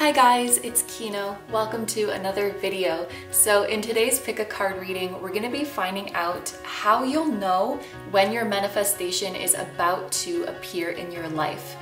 Hi guys, it's Kino. Welcome to another video. So in today's pick a card reading, we're going to be finding out how you'll know when your manifestation is about to appear in your life.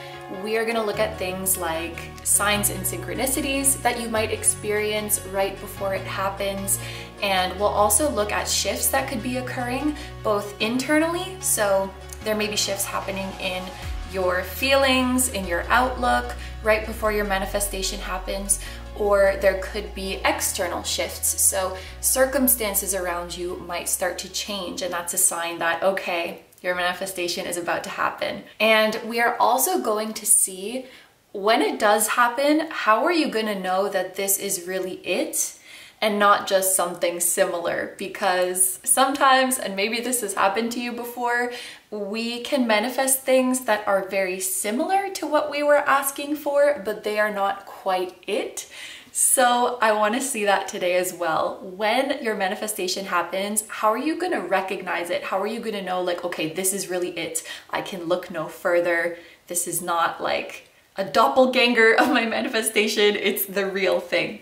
We are going to look at things like signs and synchronicities that you might experience right before it happens. And we'll also look at shifts that could be occurring both internally. So there may be shifts happening in your feelings, in your outlook, right before your manifestation happens, or there could be external shifts. So circumstances around you might start to change, and that's a sign that, okay, your manifestation is about to happen. And we are also going to see when it does happen, how are you going to know that this is really it and not just something similar? Because sometimes, and maybe this has happened to you before, we can manifest things that are very similar to what we were asking for, but they are not quite it. So I want to see that today as well. When your manifestation happens, how are you going to recognize it? How are you going to know, like, okay, this is really it. I can look no further. This is not like a doppelganger of my manifestation. It's the real thing.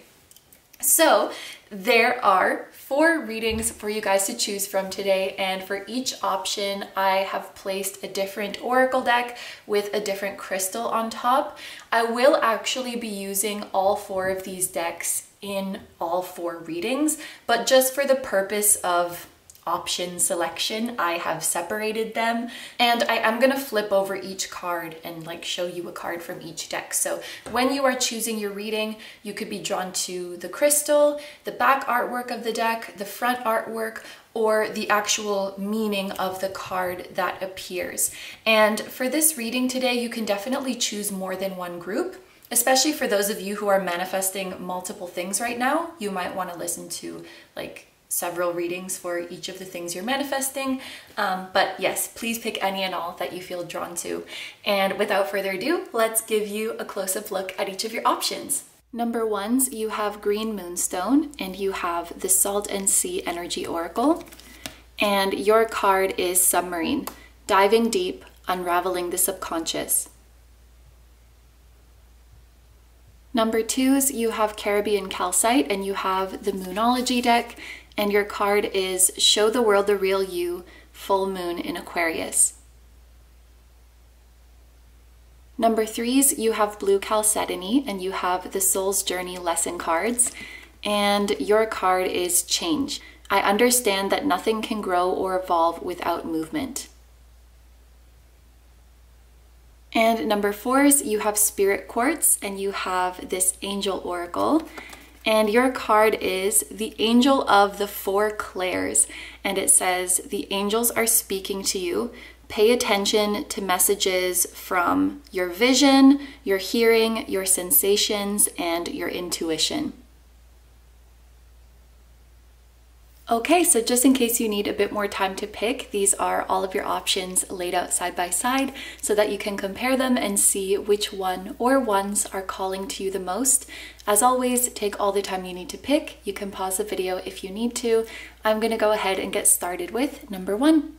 So there are 4 readings for you guys to choose from today, and for each option I have placed a different oracle deck with a different crystal on top. I will actually be using all 4 of these decks in all 4 readings, but just for the purpose of option selection, I have separated them, and I am gonna flip over each card and like show you a card from each deck. So when you are choosing your reading, you could be drawn to the crystal, the back artwork of the deck, the front artwork, or the actual meaning of the card that appears. And for this reading today, you can definitely choose more than one group. Especially for those of you who are manifesting multiple things right now, you might want to listen to like several readings for each of the things you're manifesting. But yes, please pick any and all that you feel drawn to. And without further ado, let's give you a close-up look at each of your options. Number 1s, you have Green Moonstone, and you have the Salt and Sea Energy Oracle. And your card is Submarine, Diving Deep, Unraveling the Subconscious. Number 2s, you have Caribbean Calcite, and you have the Moonology deck, and your card is Show the World the Real You, Full Moon in Aquarius. Number 3s, you have Blue Chalcedony, and you have the Soul's Journey lesson cards, and your card is Change. I understand that nothing can grow or evolve without movement. And number 4s, you have Spirit Quartz, and you have this Angel Oracle. And your card is the Angel of the 4 Clairs. And it says, the angels are speaking to you. Pay attention to messages from your vision, your hearing, your sensations, and your intuition. Okay, so just in case you need a bit more time to pick, these are all of your options laid out side by side so that you can compare them and see which one or ones are calling to you the most. As always, take all the time you need to pick. You can pause the video if you need to. I'm gonna go ahead and get started with number 1.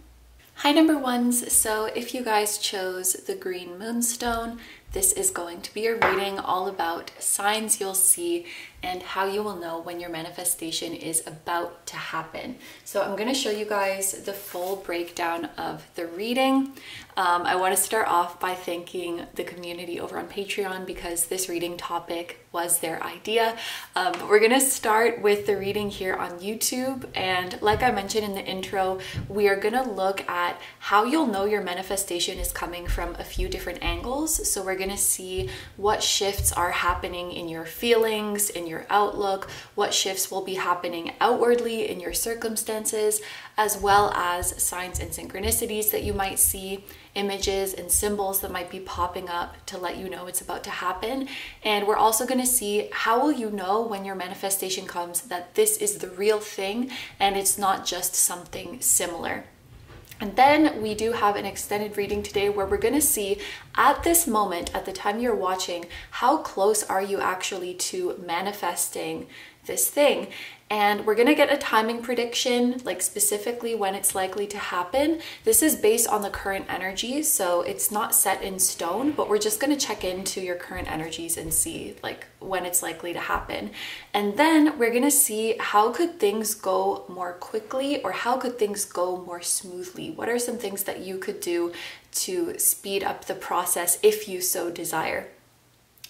Hi number 1s, so if you guys chose the Green Moonstone, this is going to be a reading all about signs you'll see and how you will know when your manifestation is about to happen. So I'm going to show you guys the full breakdown of the reading. I want to start off by thanking the community over on Patreon because this reading topic was their idea. But we're going to start with the reading here on YouTube. And like I mentioned in the intro, we are going to look at how you'll know your manifestation is coming from a few different angles. So we're going to see what shifts are happening in your feelings, in your outlook, what shifts will be happening outwardly in your circumstances, as well as signs and synchronicities that you might see, images and symbols that might be popping up to let you know it's about to happen. And we're also going to see how will you know when your manifestation comes that this is the real thing and it's not just something similar. And then we do have an extended reading today where we're going to see at this moment, at the time you're watching, how close are you actually to manifesting this thing. And we're gonna get a timing prediction, like specifically when it's likely to happen. This is based on the current energies, so it's not set in stone, but we're just gonna check into your current energies and see like when it's likely to happen. And then we're gonna see how could things go more quickly, or how could things go more smoothly? What are some things that you could do to speed up the process if you so desire?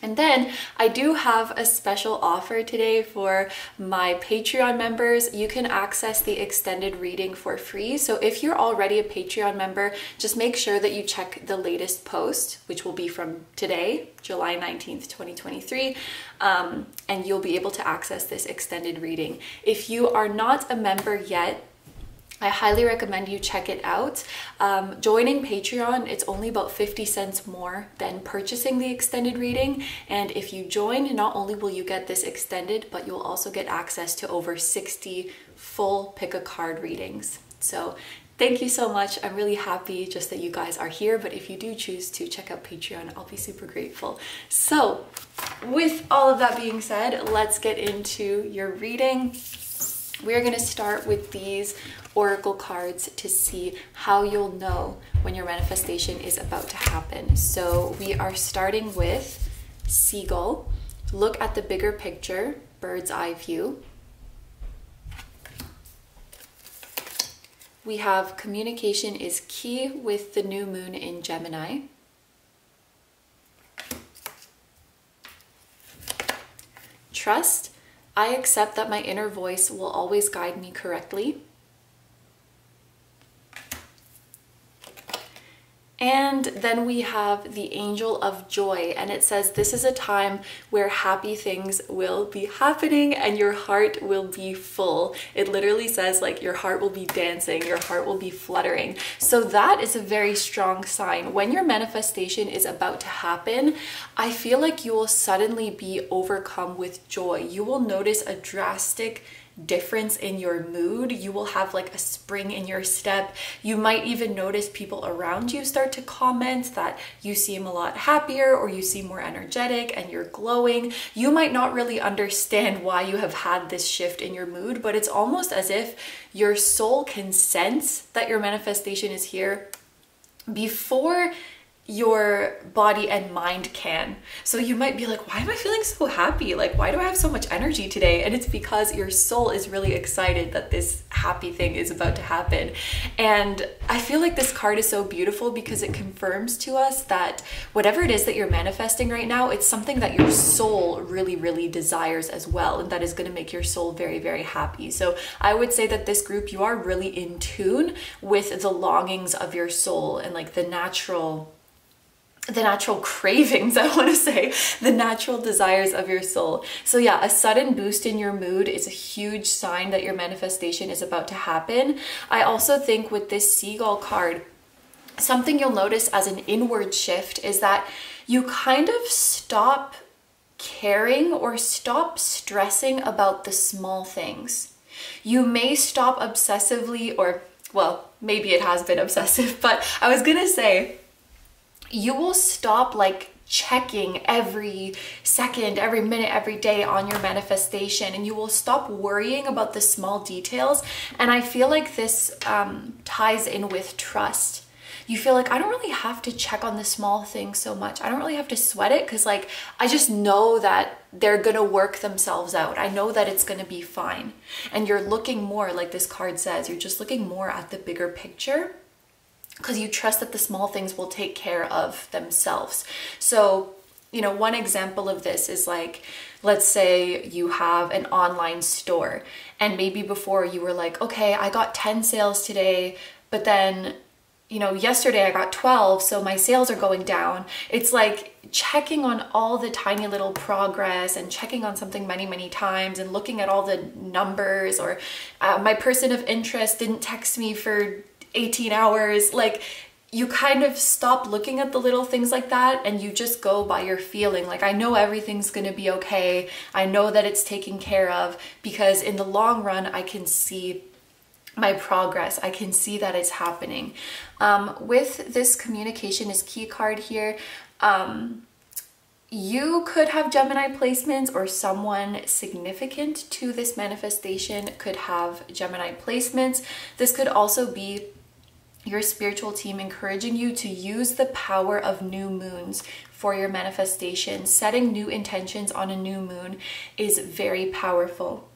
And then I do have a special offer today for my Patreon members. You can access the extended reading for free. So if you're already a Patreon member, just make sure that you check the latest post, which will be from today, July 19th, 2023, and you'll be able to access this extended reading. If you are not a member yet, I highly recommend you check it out. Joining Patreon, it's only about 50 cents more than purchasing the extended reading. And if you join, not only will you get this extended, but you'll also get access to over 60 full pick a card readings. So thank you so much. I'm really happy just that you guys are here. But if you do choose to check out Patreon, I'll be super grateful. So with all of that being said, let's get into your reading. We're going to start with these oracle cards to see how you'll know when your manifestation is about to happen. So we are starting with Seagull. Look at the bigger picture, bird's eye view. We have communication is key with the new moon in Gemini. Trust. I accept that my inner voice will always guide me correctly. And then we have the Angel of Joy, and it says this is a time where happy things will be happening and your heart will be full. It literally says like your heart will be dancing, your heart will be fluttering. So that is a very strong sign. When your manifestation is about to happen, I feel like you will suddenly be overcome with joy. You will notice a drastic difference in your mood. You will have like a spring in your step. You might even notice people around you start to comment that you seem a lot happier, or you seem more energetic and you're glowing. You might not really understand why you have had this shift in your mood, but it's almost as if your soul can sense that your manifestation is here before your body and mind can. So you might be like, why am I feeling so happy? Like, why do I have so much energy today? And it's because your soul is really excited that this happy thing is about to happen. And I feel like this card is so beautiful because it confirms to us that whatever it is that you're manifesting right now, it's something that your soul really, really desires as well. And that is going to make your soul very, very happy. So I would say that this group, you are really in tune with the longings of your soul and like the natural cravings, I want to say, the natural desires of your soul. So yeah, a sudden boost in your mood is a huge sign that your manifestation is about to happen. I also think with this Seagull card, something you'll notice as an inward shift is that you kind of stop caring or stop stressing about the small things. You may stop obsessively, or well, maybe it has been obsessive, but I was gonna say, you will stop like checking every second, every minute, every day on your manifestation, and you will stop worrying about the small details. And I feel like this ties in with trust. You feel like I don't really have to check on the small things so much. I don't really have to sweat it because like I just know that they're gonna work themselves out. I know that it's gonna be fine. And you're looking more, like this card says, you're just looking more at the bigger picture, because you trust that the small things will take care of themselves. So, you know, one example of this is like, let's say you have an online store and maybe before you were like, okay, I got 10 sales today, but then, you know, yesterday I got 12, so my sales are going down. It's like checking on all the tiny little progress and checking on something many, many times and looking at all the numbers, or my person of interest didn't text me for 18 hours. Like, you kind of stop looking at the little things like that and you just go by your feeling. Like, I know everything's gonna be okay. I know that it's taken care of, because in the long run, I can see my progress. I can see that it's happening. With this communication is key card here, You could have Gemini placements, or someone significant to this manifestation could have Gemini placements. This could also be your spiritual team encouraging you to use the power of new moons for your manifestation. Setting new intentions on a new moon is very powerful.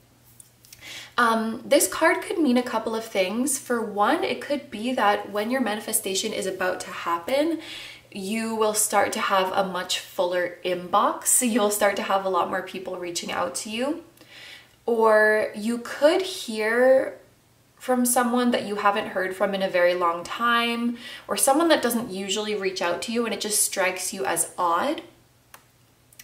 This card could mean a couple of things. For one, it could be that when your manifestation is about to happen, you will start to have a much fuller inbox. You'll start to have a lot more people reaching out to you. Or you could hear from someone that you haven't heard from in a very long time, or someone that doesn't usually reach out to you and it just strikes you as odd.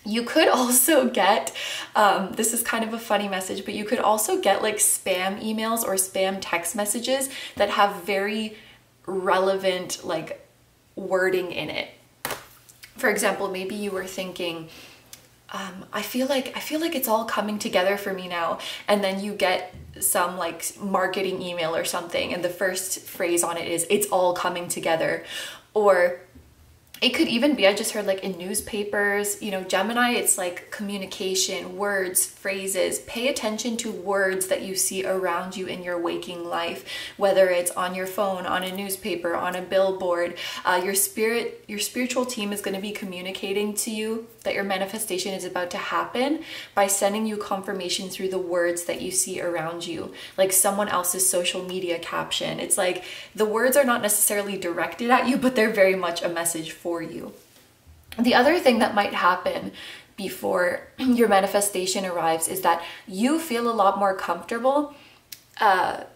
You could also get, this is kind of a funny message, but you could also get like spam emails or spam text messages that have very relevant like wording in it. For example, maybe you were thinking, I feel like it's all coming together for me now, and then you get some like marketing email or something and the first phrase on it is "it's all coming together." Or it could even be, I just heard like in newspapers, you know, Gemini, it's like communication, words, phrases. Pay attention to words that you see around you in your waking life, whether it's on your phone, on a newspaper, on a billboard. Your spiritual team is going to be communicating to you that your manifestation is about to happen by sending you confirmation through the words that you see around you, like someone else's social media caption. It's like the words are not necessarily directed at you, but they're very much a message for you. The other thing that might happen before your manifestation arrives is that you feel a lot more comfortable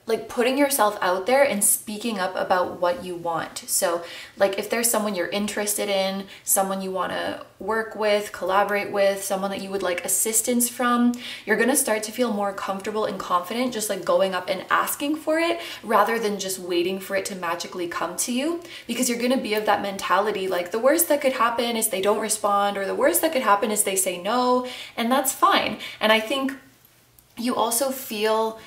like putting yourself out there and speaking up about what you want. So like if there's someone you're interested in, someone you want to work with, collaborate with, someone that you would like assistance from, you're going to start to feel more comfortable and confident just like going up and asking for it rather than just waiting for it to magically come to you, because you're going to be of that mentality like the worst that could happen is they don't respond, or the worst that could happen is they say no, and that's fine. And I think you also feel,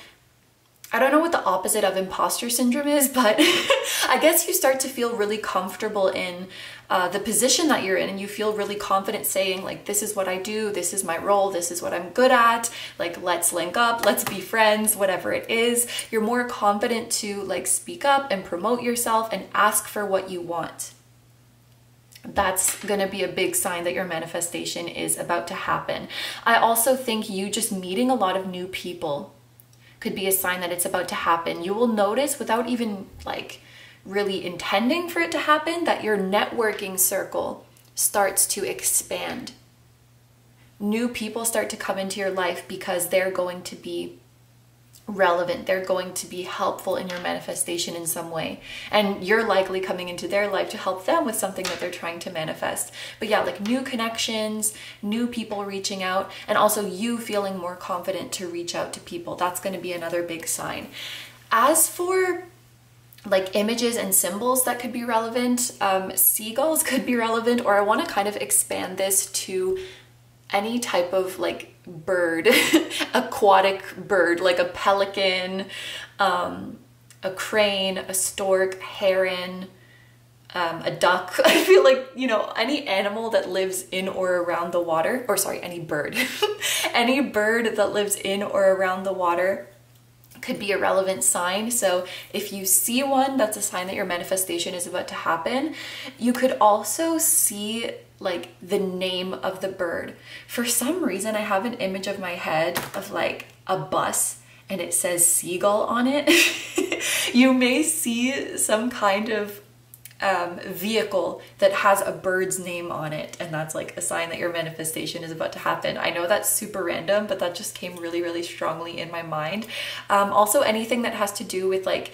I don't know what the opposite of imposter syndrome is, but I guess you start to feel really comfortable in the position that you're in, and you feel really confident saying like, this is what I do, this is my role, this is what I'm good at, like let's link up, let's be friends, whatever it is. You're more confident to like speak up and promote yourself and ask for what you want. That's gonna be a big sign that your manifestation is about to happen. I also think you just meeting a lot of new people could be a sign that it's about to happen. You will notice without even like really intending for it to happen that your networking circle starts to expand. New people start to come into your life because they're going to be relevant. They're going to be helpful in your manifestation in some way. And you're likely coming into their life to help them with something that they're trying to manifest. But yeah, like new connections, new people reaching out, and also you feeling more confident to reach out to people. That's going to be another big sign. As for like images and symbols that could be relevant, seagulls could be relevant, or I want to kind of expand this to any type of like bird, aquatic bird, like a pelican, a crane, a stork, heron, a duck. I feel like, you know, any animal that lives in or around the water, or sorry, any bird, any bird that lives in or around the water could be a relevant sign. So if you see one, that's a sign that your manifestation is about to happen. You could also see like the name of the bird. For some reason, I have an image of my head of like a bus and it says seagull on it. You may see some kind of vehicle that has a bird's name on it, and that's like a sign that your manifestation is about to happen. I know that's super random, but that just came really, really strongly in my mind. Also anything that has to do with like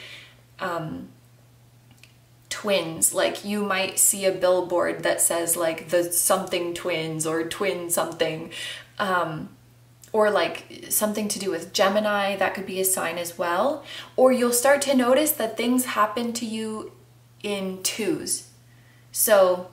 twins, like you might see a billboard that says like the something twins or twin something, or like something to do with Gemini, that could be a sign as well. Or you'll start to notice that things happen to you in twos. So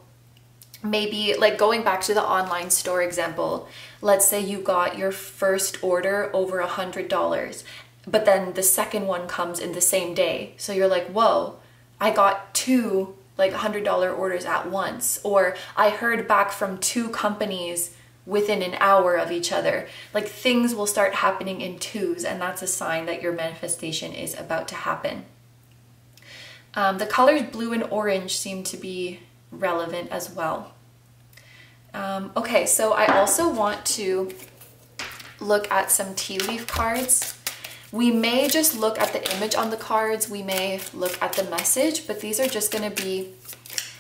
maybe like going back to the online store example, let's say you got your first order over $100, but then the second one comes in the same day. So you're like, whoa, I got two like $100 orders at once, or I heard back from 2 companies within an hour of each other. Like things will start happening in twos, and that's a sign that your manifestation is about to happen. The colors blue and orange seem to be relevant as well. Okay, so I also want to look at some tea leaf cards. We may just look at the image on the cards, we may look at the message, but these are just going to be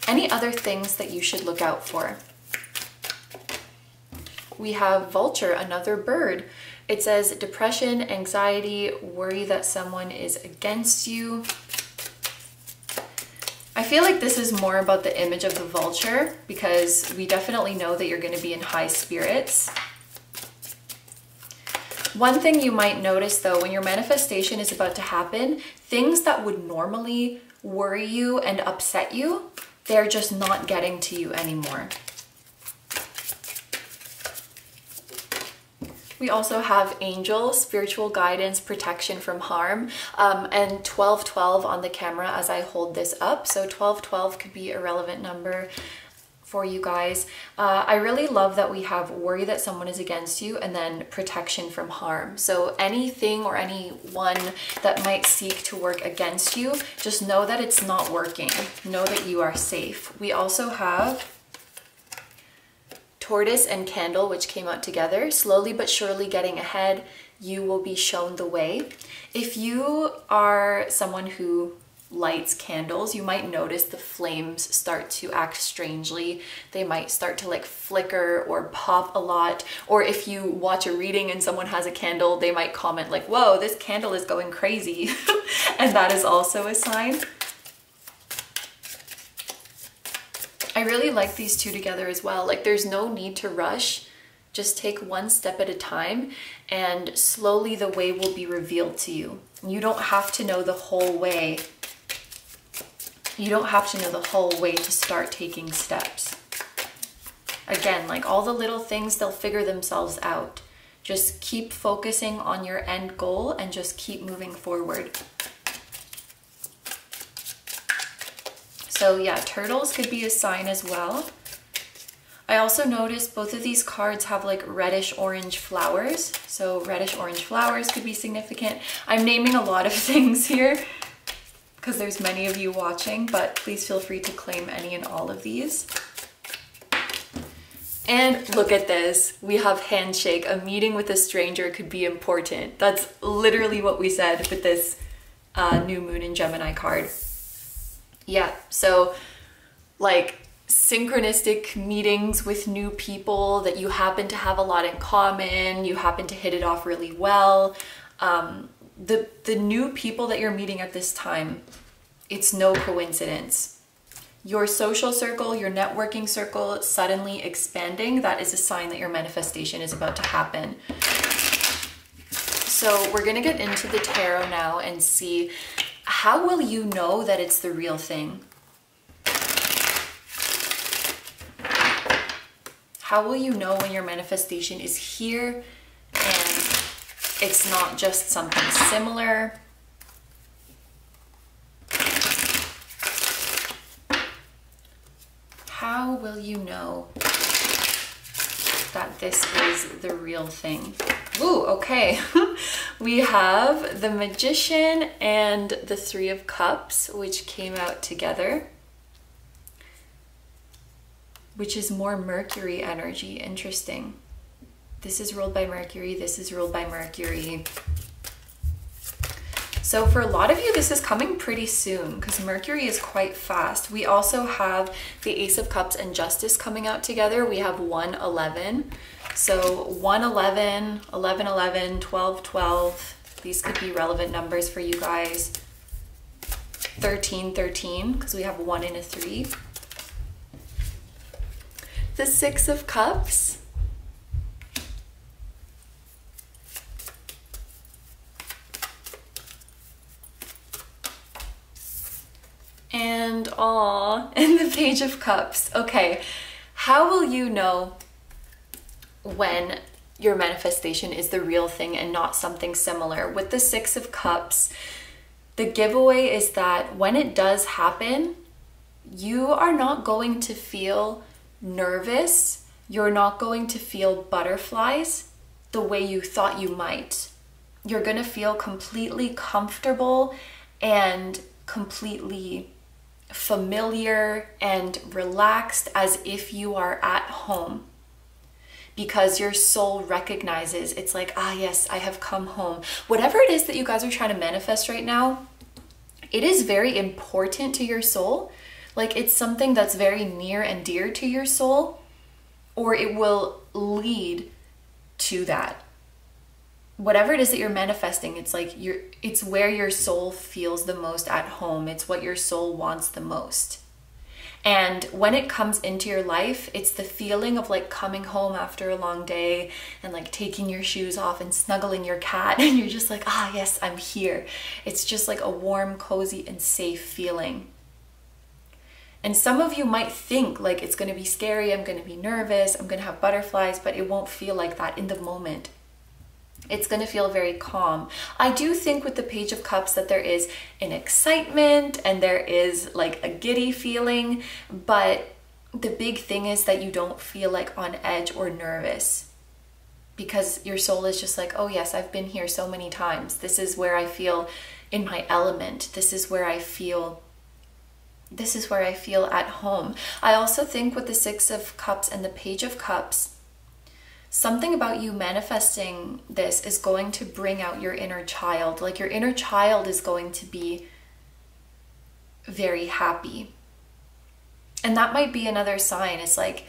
any other things that you should look out for. We have vulture, another bird. It says depression, anxiety, worry that someone is against you. I feel like this is more about the image of the vulture, because we definitely know that you're going to be in high spirits. One thing you might notice though, when your manifestation is about to happen, things that would normally worry you and upset you, they're just not getting to you anymore. We also have angels, spiritual guidance, protection from harm, and 1212 on the camera as I hold this up. So 1212 could be a relevant number for you guys. I really love that we have worry that someone is against you and then protection from harm. So anything or anyone that might seek to work against you, just know that it's not working. Know that you are safe. We also have tortoise and candle, which came out together. Slowly but surely getting ahead, you will be shown the way. If you are someone who lights candles, you might notice the flames start to act strangely. They might start to like flicker or pop a lot. Or if you watch a reading and someone has a candle, they might comment like, whoa, this candle is going crazy. And that is also a sign. I really like these two together as well. Like there's no need to rush. Just take one step at a time and slowly the way will be revealed to you. You don't have to know the whole way. You don't have to know the whole way to start taking steps. Again, like all the little things, they'll figure themselves out. Just keep focusing on your end goal and just keep moving forward. So yeah, turtles could be a sign as well. I also noticed both of these cards have like reddish orange flowers. So reddish orange flowers could be significant. I'm naming a lot of things here because there's many of you watching, but please feel free to claim any and all of these. And look at this, we have handshake. A meeting with a stranger could be important. That's literally what we said with this new moon in Gemini card. Yeah, so like synchronistic meetings with new people that you happen to have a lot in common, you happen to hit it off really well. The new people that you're meeting at this time, it's no coincidence. Your social circle, your networking circle suddenly expanding, that is a sign that your manifestation is about to happen. So we're gonna get into the tarot now and see, how will you know that it's the real thing? How will you know when your manifestation is here and it's not just something similar? How will you know that this is the real thing? Ooh, okay. We have the Magician and the Three of Cups, which came out together, which is more Mercury energy. Interesting. This is ruled by Mercury. This is ruled by Mercury. So for a lot of you, this is coming pretty soon because Mercury is quite fast. We also have the Ace of Cups and Justice coming out together. We have 111. So 111, 1111, 1212. These could be relevant numbers for you guys. 1313 because we have 1 and a 3. The Six of Cups. And the Page of Cups. Okay, how will you know when your manifestation is the real thing and not something similar? With the Six of Cups, the giveaway is that when it does happen, you are not going to feel nervous. You're not going to feel butterflies the way you thought you might. You're going to feel completely comfortable and completely familiar and relaxed, as if you are at home, because your soul recognizes, it's like, ah, yes, I have come home. Whatever it is that you guys are trying to manifest right now, it is very important to your soul. Like, it's something that's very near and dear to your soul, or it will lead to that. Whatever it is that you're manifesting, it's like it's where your soul feels the most at home. It's what your soul wants the most. And when it comes into your life, it's the feeling of like coming home after a long day and like taking your shoes off and snuggling your cat, and you're just like, ah, yes, I'm here. It's just like a warm, cozy, and safe feeling. And some of you might think like it's going to be scary, I'm going to be nervous, I'm going to have butterflies, but it won't feel like that in the moment. It's going to feel very calm. I do think with the Page of Cups that there is an excitement and there is like a giddy feeling, but the big thing is that you don't feel like on edge or nervous, because your soul is just like, oh yes, I've been here so many times. This is where I feel in my element. This is where I feel at home. I also think with the Six of Cups and the Page of Cups, something about you manifesting this is going to bring out your inner child. Like, your inner child is going to be very happy. And that might be another sign. It's like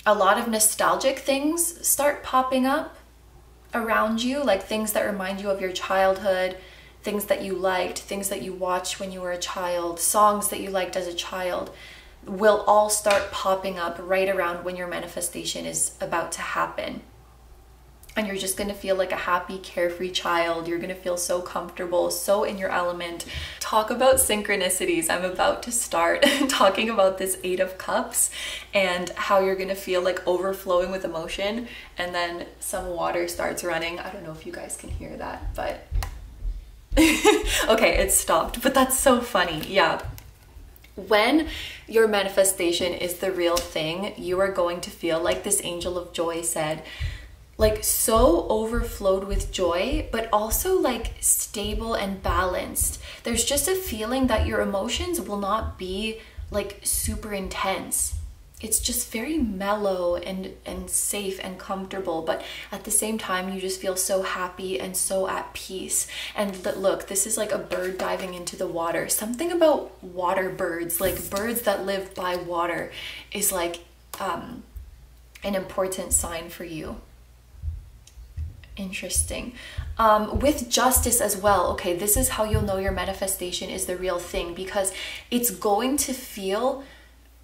a lot of nostalgic things start popping up around you, like things that remind you of your childhood, things that you liked, things that you watched when you were a child, songs that you liked as a child, will all start popping up right around when your manifestation is about to happen. And you're just going to feel like a happy, carefree child. You're going to feel so comfortable, so in your element. Talk about synchronicities. I'm about to start talking about this Eight of Cups and how you're going to feel like overflowing with emotion, and then some water starts running. I don't know if you guys can hear that, but okay, it stopped, but that's so funny. Yeah. When your manifestation is the real thing, you are going to feel like this angel of joy said, like so overflowed with joy, but also like stable and balanced. There's just a feeling that your emotions will not be like super intense. It's just very mellow and safe and comfortable, but at the same time you just feel so happy and so at peace. And look, this is like a bird diving into the water. Something about water birds, like birds that live by water, is like an important sign for you. Interesting. With justice as well, okay, this is how you'll know your manifestation is the real thing, because it's going to feel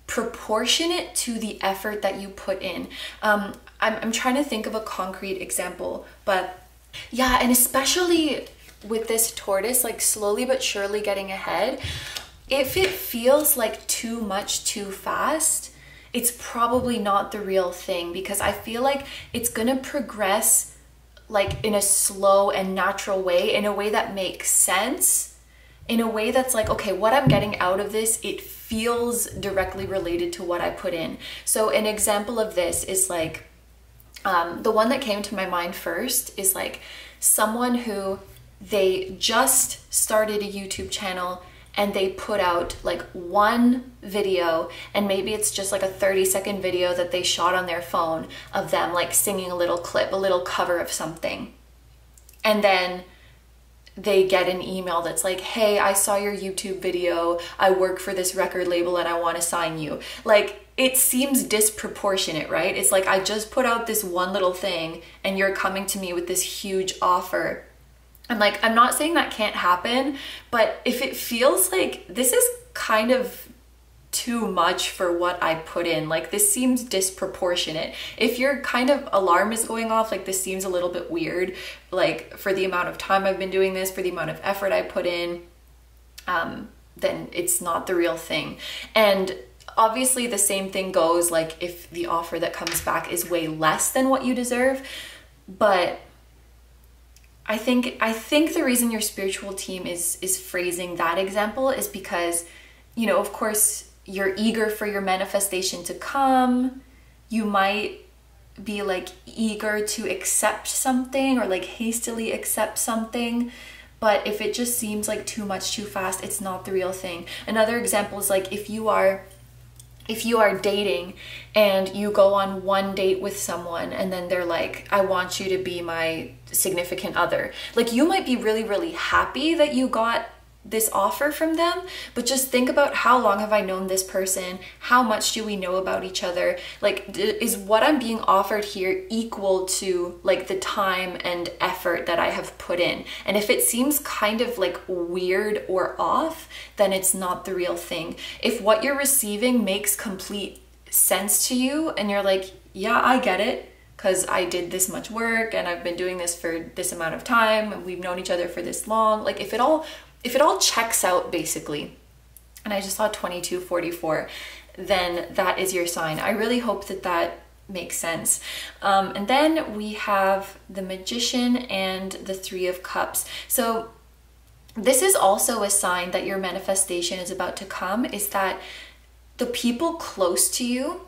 proportionate to the effort that you put in. I'm trying to think of a concrete example, but yeah, and especially with this tortoise, like slowly but surely getting ahead, if it feels like too much too fast, it's probably not the real thing, because I feel like it's gonna progress like in a slow and natural way, in a way that makes sense, in a way that's like, okay, what I'm getting out of this, it feels directly related to what I put in. So an example of this is like, the one that came to my mind first is like someone who they just started a YouTube channel and they put out like one video, and maybe it's just like a 30-second video that they shot on their phone of them like singing a little clip, a little cover of something. And then they get an email that's like, hey, I saw your YouTube video, I work for this record label and I want to sign you. Like, it seems disproportionate, right? It's like, I just put out this one little thing and you're coming to me with this huge offer. And like, I'm not saying that can't happen, but if it feels like this is kind of too much for what I put in, like this seems disproportionate. If your kind of alarm is going off, like this seems a little bit weird, like for the amount of time I've been doing this, for the amount of effort I put in, then it's not the real thing. And obviously the same thing goes like if the offer that comes back is way less than what you deserve. But I think the reason your spiritual team is phrasing that example is because you know, of course, you're eager for your manifestation to come. You might be like eager to accept something or like hastily accept something. But if it just seems like too much too fast, it's not the real thing. Another example is like if you are dating and you go on one date with someone and then they're like, I want you to be my significant other. Like you might be really, really happy that you got this offer from them, but just think about how long have I known this person? How much do we know about each other? Like, is what I'm being offered here equal to like the time and effort that I have put in? And if it seems kind of like weird or off, then it's not the real thing. If what you're receiving makes complete sense to you and you're like, yeah, I get it, because I did this much work and I've been doing this for this amount of time and we've known each other for this long, like if it all checks out basically, and I just saw 2244, then that is your sign. I really hope that that makes sense. And then we have the Magician and the Three of Cups. So this is also a sign that your manifestation is about to come, is that the people close to you,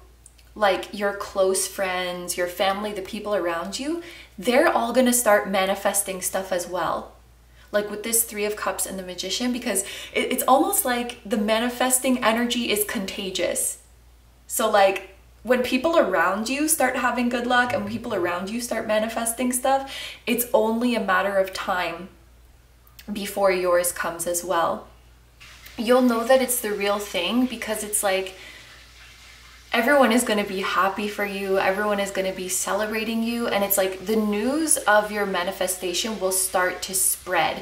like your close friends, your family, the people around you, they're all gonna start manifesting stuff as well. Like with this Three of Cups and the Magician, because it's almost like the manifesting energy is contagious. So like when people around you start having good luck and when people around you start manifesting stuff, it's only a matter of time before yours comes as well. You'll know that it's the real thing because it's like everyone is going to be happy for you, everyone is going to be celebrating you, and it's like the news of your manifestation will start to spread.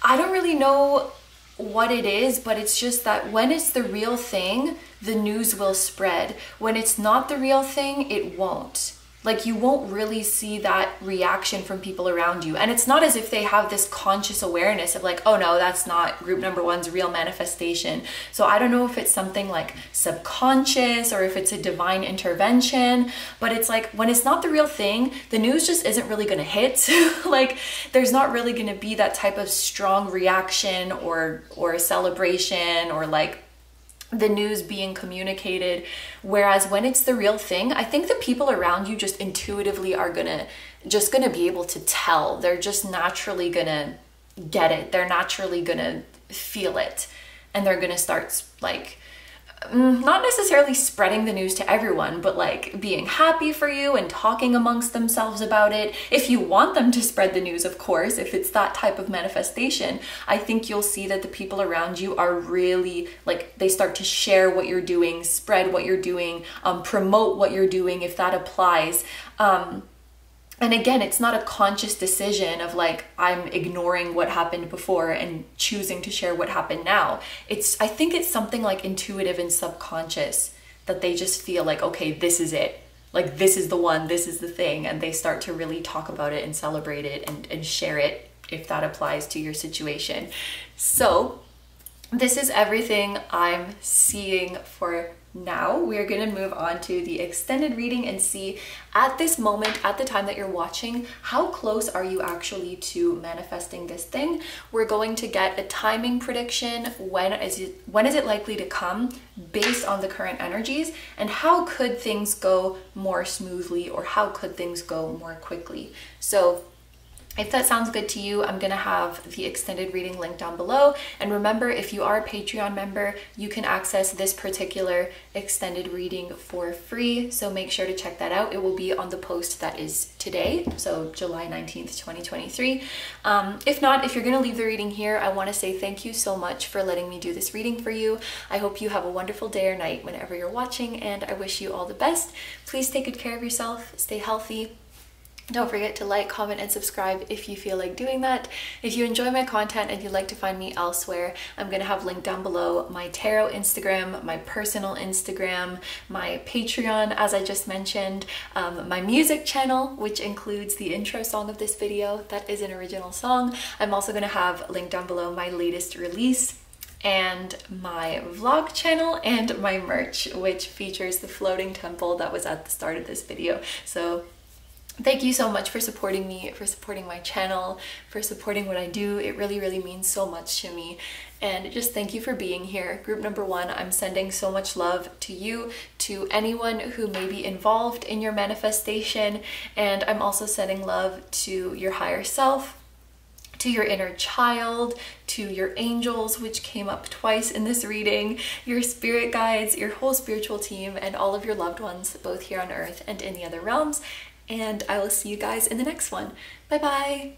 I don't really know what it is, but it's just that when it's the real thing, the news will spread. When it's not the real thing, it won't. Like you won't really see that reaction from people around you. And it's not as if they have this conscious awareness of like, oh no, that's not group number one's real manifestation. So I don't know if it's something like subconscious or if it's a divine intervention, but it's like when it's not the real thing, the news just isn't really gonna hit. Like there's not really gonna be that type of strong reaction or celebration or like the news being communicated. Whereas when it's the real thing, I think the people around you just intuitively are gonna be able to tell. They're just naturally gonna get it. They're naturally gonna feel it, and they're gonna start like not necessarily spreading the news to everyone, but like being happy for you and talking amongst themselves about it. If you want them to spread the news, of course, if it's that type of manifestation, I think you'll see that the people around you are really like, they start to share what you're doing, spread what you're doing, promote what you're doing, if that applies. And again, it's not a conscious decision of like, I'm ignoring what happened before and choosing to share what happened now. I think it's something like intuitive and subconscious that they just feel like, okay, this is it. Like, this is the one, this is the thing. And they start to really talk about it and celebrate it and share it if that applies to your situation. So this is everything I'm seeing for now. We're going to move on to the extended reading and see at this moment, at the time that you're watching, how close are you actually to manifesting this thing. We're going to get a timing prediction. When is it likely to come based on the current energies, and how could things go more smoothly, or how could things go more quickly. So if that sounds good to you, I'm gonna have the extended reading link down below. And remember, if you are a Patreon member, you can access this particular extended reading for free. So make sure to check that out. It will be on the post that is today, so July 19th, 2023. If not, if you're gonna leave the reading here, I wanna say thank you so much for letting me do this reading for you. I hope you have a wonderful day or night whenever you're watching, and I wish you all the best. Please take good care of yourself, stay healthy. Don't forget to like, comment, and subscribe if you feel like doing that. If you enjoy my content and you'd like to find me elsewhere, I'm going to have linked down below my tarot Instagram, my personal Instagram, my Patreon, as I just mentioned, my music channel, which includes the intro song of this video. That is an original song. I'm also going to have linked down below my latest release, and my vlog channel, and my merch, which features the floating temple that was at the start of this video. So Thank you so much for supporting me, for supporting my channel, for supporting what I do. It really, really means so much to me. And just thank you for being here. Group number one, I'm sending so much love to you, to anyone who may be involved in your manifestation. And I'm also sending love to your higher self, to your inner child, to your angels, which came up twice in this reading, your spirit guides, your whole spiritual team, and all of your loved ones, both here on earth and in the other realms. And I will see you guys in the next one. Bye bye.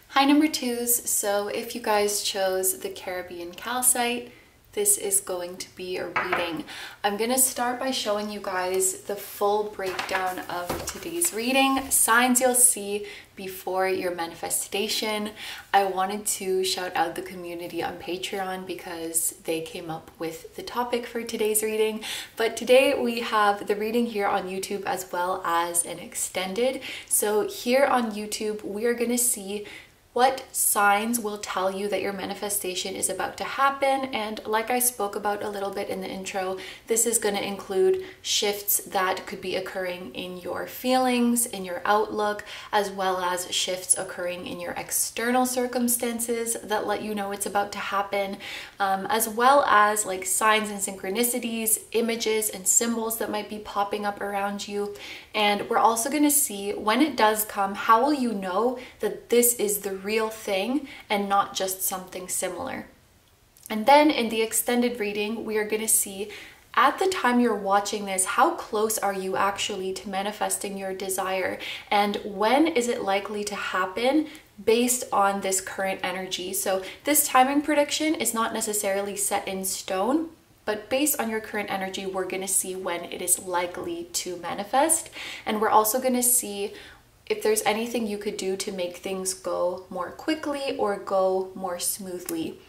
Hi number twos. So if you guys chose the Caribbean Calcite, this is going to be a reading. I'm gonna start by showing you guys the full breakdown of today's reading, signs you'll see before your manifestation. I wanted to shout out the community on Patreon because they came up with the topic for today's reading. But today we have the reading here on YouTube as well as an extended. So here on YouTube, we are gonna see what signs will tell you that your manifestation is about to happen. And like I spoke about a little bit in the intro, this is going to include shifts that could be occurring in your feelings, in your outlook, as well as shifts occurring in your external circumstances that let you know it's about to happen, as well as like signs and synchronicities, images and symbols that might be popping up around you. And we're also going to see when it does come, how will you know that this is the real thing and not just something similar. And then in the extended reading, we are going to see at the time you're watching this, how close are you actually to manifesting your desire, and when is it likely to happen based on this current energy. So this timing prediction is not necessarily set in stone, but based on your current energy, we're going to see when it is likely to manifest. And we're also going to see if there's anything you could do to make things go more quickly or go more smoothly.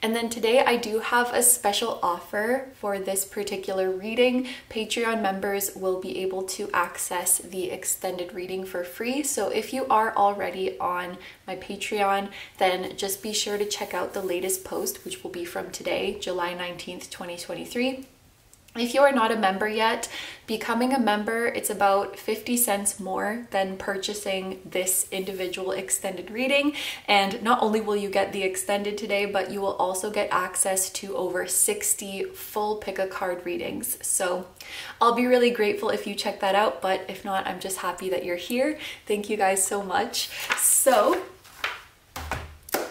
And then today I do have a special offer for this particular reading. Patreon members will be able to access the extended reading for free. So if you are already on my Patreon, then just be sure to check out the latest post, which will be from today, July 19th, 2023. If you are not a member yet, becoming a member, it's about 50 cents more than purchasing this individual extended reading. And not only will you get the extended today, but you will also get access to over 60 full pick a card readings. So I'll be really grateful if you check that out, but if not, I'm just happy that you're here. Thank you guys so much. So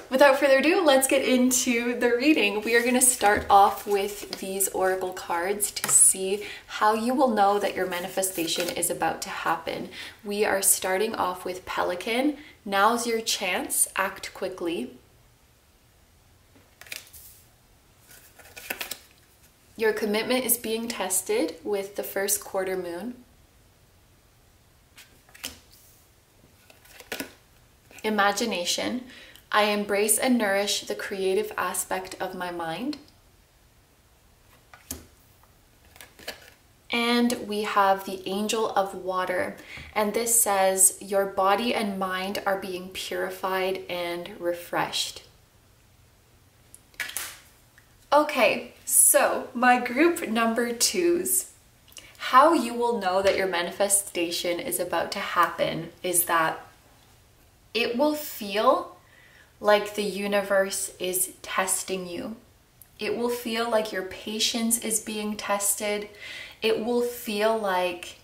without further ado, let's get into the reading. We are going to start off with these oracle cards to see how you will know that your manifestation is about to happen. We are starting off with Pelican. Now's your chance. Act quickly. Your commitment is being tested with the first quarter moon. Imagination. I embrace and nourish the creative aspect of my mind. And we have the Angel of Water. And this says, your body and mind are being purified and refreshed. Okay, so my group number twos. How you will know that your manifestation is about to happen is that it will feel like the universe is testing you. It will feel like your patience is being tested. It will feel like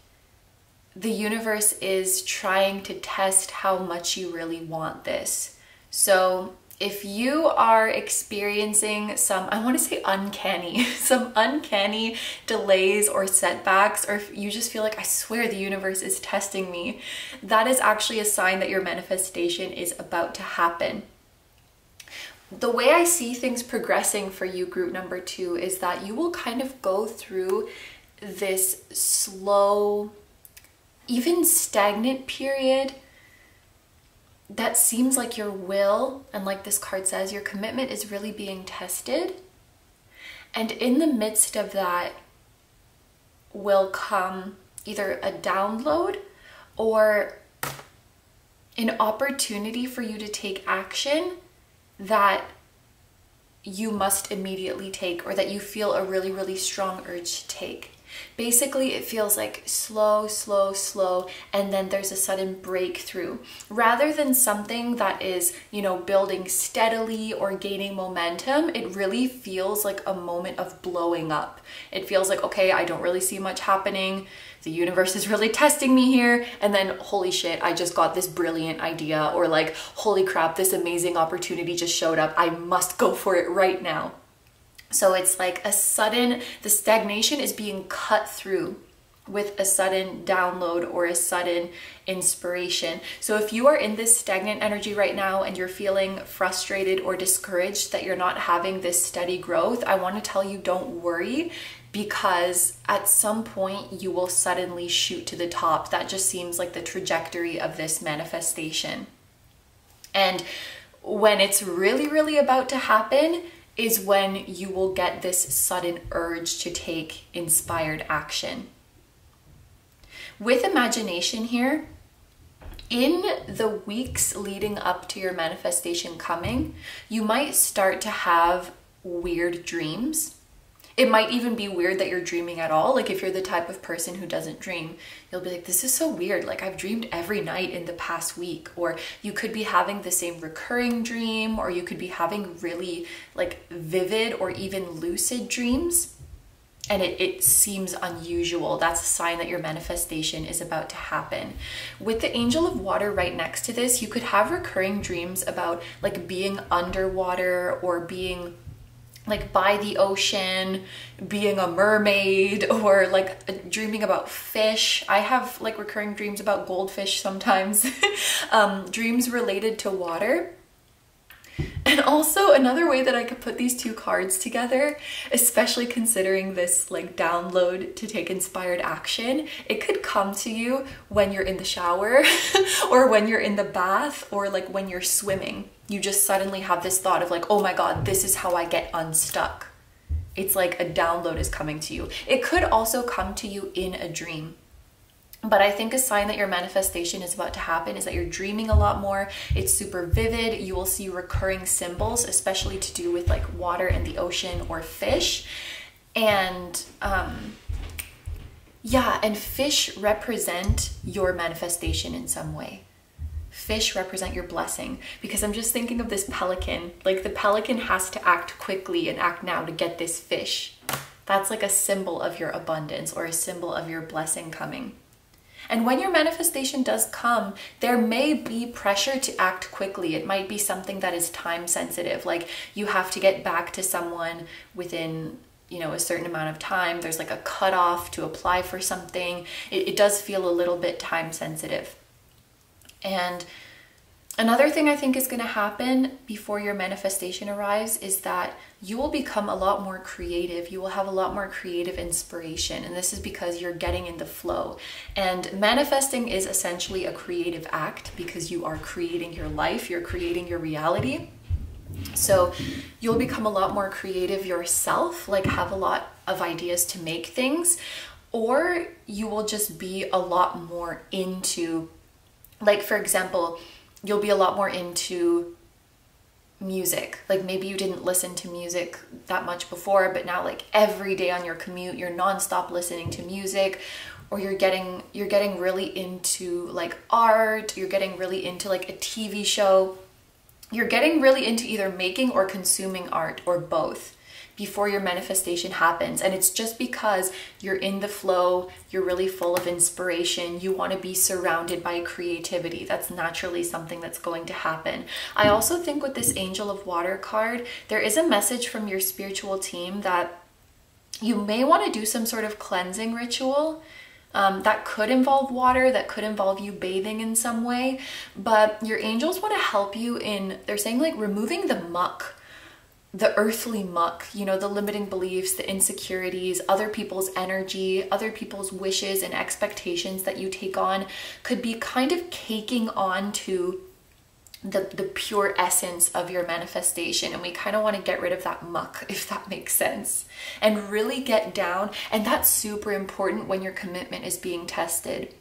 the universe is trying to test how much you really want this. So if you are experiencing some, I want to say uncanny, some uncanny delays or setbacks, or if you just feel like, I swear the universe is testing me, that is actually a sign that your manifestation is about to happen. The way I see things progressing for you, group number two, is that you will kind of go through this slow, even stagnant period that seems like your will, and like this card says, your commitment is really being tested. And in the midst of that will come either a download or an opportunity for you to take action that you must immediately take, or that you feel a really, really strong urge to take. Basically, it feels like slow, slow, slow, and then there's a sudden breakthrough. Rather than something that is, you know, building steadily or gaining momentum, it really feels like a moment of blowing up. It feels like, okay, I don't really see much happening. The universe is really testing me here. And then, holy shit, I just got this brilliant idea. Or like, holy crap, this amazing opportunity just showed up. I must go for it right now. So it's like a sudden, the stagnation is being cut through with a sudden download or a sudden inspiration. So if you are in this stagnant energy right now and you're feeling frustrated or discouraged that you're not having this steady growth, I want to tell you, don't worry, because at some point you will suddenly shoot to the top. That just seems like the trajectory of this manifestation. And when it's really, really about to happen is when you will get this sudden urge to take inspired action. With imagination here, in the weeks leading up to your manifestation coming, you might start to have weird dreams. It might even be weird that you're dreaming at all. Like if you're the type of person who doesn't dream, you'll be like, this is so weird. Like I've dreamed every night in the past week. Or you could be having the same recurring dream, or you could be having really like vivid or even lucid dreams. And it seems unusual. That's a sign that your manifestation is about to happen. With the angel of water right next to this, you could have recurring dreams about like being underwater or being like by the ocean, being a mermaid, or like dreaming about fish. I have like recurring dreams about goldfish sometimes. Dreams related to water. And also another way that I could put these two cards together, especially considering this like download to take inspired action, it could come to you when you're in the shower or when you're in the bath or like when you're swimming. You just suddenly have this thought of like, oh my God, this is how I get unstuck. It's like a download is coming to you. It could also come to you in a dream. But I think a sign that your manifestation is about to happen is that you're dreaming a lot more. It's super vivid. You will see recurring symbols, especially to do with like water and the ocean or fish. And yeah, and fish represent your manifestation in some way. Fish represent your blessing, because I'm just thinking of this pelican. Like the pelican has to act quickly and act now to get this fish. That's like a symbol of your abundance or a symbol of your blessing coming. And when your manifestation does come, there may be pressure to act quickly. It might be something that is time sensitive, like you have to get back to someone within, you know, a certain amount of time. There's like a cutoff to apply for something. It does feel a little bit time sensitive. And another thing I think is going to happen before your manifestation arrives is that you will become a lot more creative. You will have a lot more creative inspiration. And this is because you're getting in the flow. And manifesting is essentially a creative act because you are creating your life, you're creating your reality. So you'll become a lot more creative yourself, like have a lot of ideas to make things, or you will just be a lot more into, like, for example, you'll be a lot more into music. Like maybe you didn't listen to music that much before, but now like every day on your commute, you're nonstop listening to music, or you're getting really into like art, you're getting really into like a TV show. You're getting really into either making or consuming art or both before your manifestation happens. And it's just because you're in the flow, you're really full of inspiration, you want to be surrounded by creativity. That's naturally something that's going to happen. I also think with this Angel of Water card, there is a message from your spiritual team that you may want to do some sort of cleansing ritual. That could involve water, that could involve you bathing in some way, but your angels want to help you in, they're saying like removing the muck, the earthly muck, you know, the limiting beliefs, the insecurities, other people's energy, other people's wishes and expectations that you take on could be kind of caking on to the pure essence of your manifestation. And we kind of want to get rid of that muck, if that makes sense, and really get down. And that's super important when your commitment is being tested.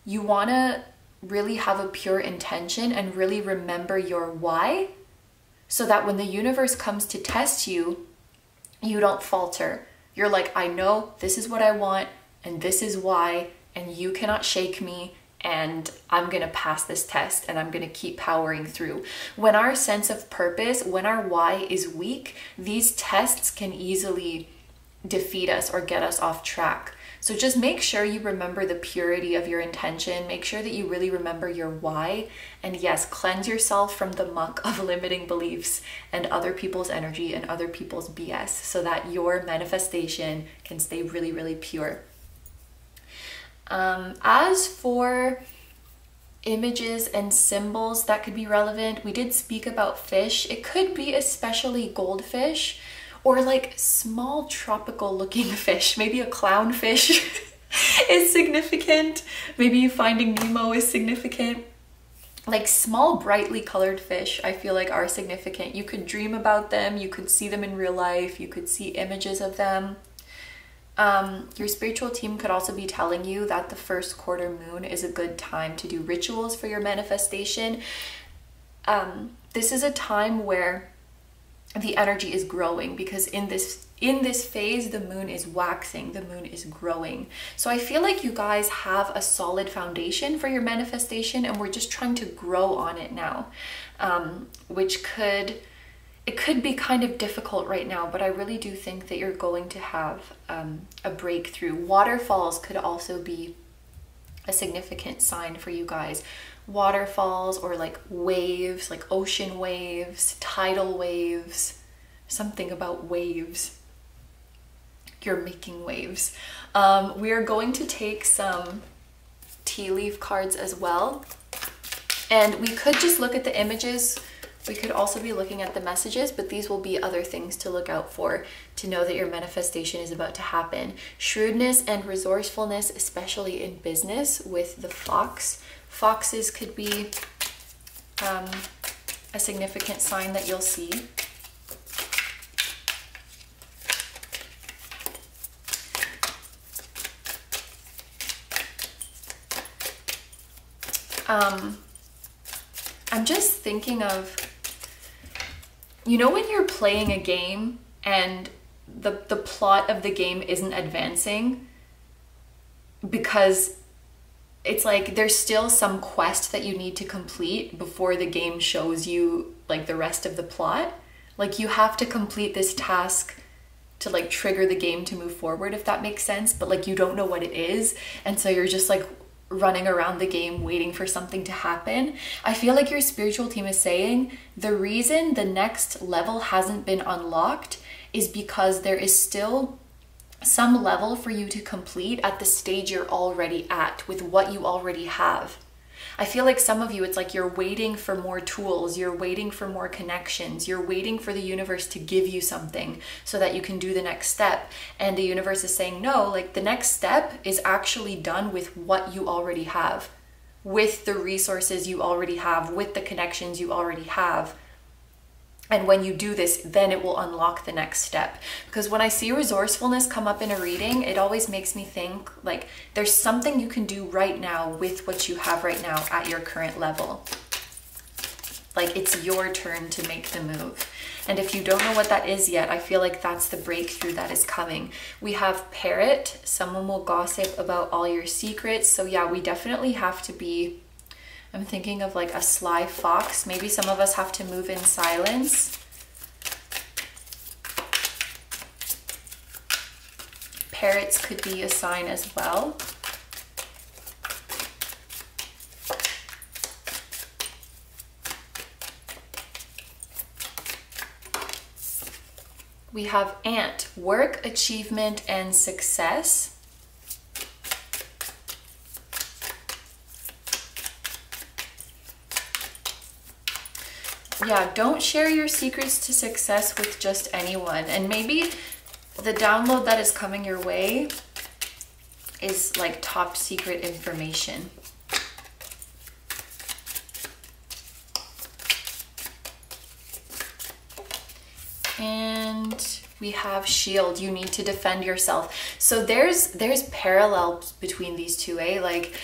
You want to really have a pure intention and really remember your why, so that when the universe comes to test you, you don't falter. You're like, I know this is what I want and this is why, and you cannot shake me, and I'm gonna pass this test and I'm gonna keep powering through. When our sense of purpose, when our why is weak, these tests can easily defeat us or get us off track. So just make sure you remember the purity of your intention. Make sure that you really remember your why. And yes, cleanse yourself from the muck of limiting beliefs and other people's energy and other people's BS so that your manifestation can stay really, really pure. As for images and symbols that could be relevant, we did speak about fish. It could be especially goldfish or like small tropical looking fish. Maybe a clownfish is significant. Maybe Finding Nemo is significant. Like small brightly colored fish I feel like are significant. You could dream about them, you could see them in real life, you could see images of them. Your spiritual team could also be telling you that the first quarter moon is a good time to do rituals for your manifestation. This is a time where the energy is growing, because in this phase the moon is waxing, the moon is growing. So I feel like you guys have a solid foundation for your manifestation, and we're just trying to grow on it now, which could be kind of difficult right now, but I really do think that you're going to have a breakthrough. Waterfalls could also be a significant sign for you guys. Waterfalls or like waves, like ocean waves, tidal waves, something about waves. You're making waves. We are going to take some tea leaf cards as well. And we could just look at the images. We could also be looking at the messages, but these will be other things to look out for to know that your manifestation is about to happen. Shrewdness and resourcefulness, especially in business with the fox. Foxes could be a significant sign that you'll see. I'm just thinking of, you know, when you're playing a game and the plot of the game isn't advancing because it's like there's still some quest that you need to complete before the game shows you like the rest of the plot. Like you have to complete this task to like trigger the game to move forward, if that makes sense, but like you don't know what it is, and so you're just like running around the game waiting for something to happen. I feel like your spiritual team is saying the reason the next level hasn't been unlocked is because there is still some level for you to complete at the stage you're already at with what you already have. I feel like some of you, it's like you're waiting for more tools, you're waiting for more connections, you're waiting for the universe to give you something so that you can do the next step. And the universe is saying, no, like the next step is actually done with what you already have, with the resources you already have, with the connections you already have. And when you do this, then it will unlock the next step. Because when I see resourcefulness come up in a reading, it always makes me think like there's something you can do right now with what you have right now at your current level. Like it's your turn to make the move. And if you don't know what that is yet, I feel like that's the breakthrough that is coming. We have parrot. Someone will gossip about all your secrets. So yeah, we definitely have to be, I'm thinking of like a sly fox. Maybe some of us have to move in silence. Parrots could be a sign as well. We have ant, work, achievement, and success. Yeah, don't share your secrets to success with just anyone. And maybe the download that is coming your way is like top secret information. And we have shield. You need to defend yourself. So there's parallels between these two, eh? Like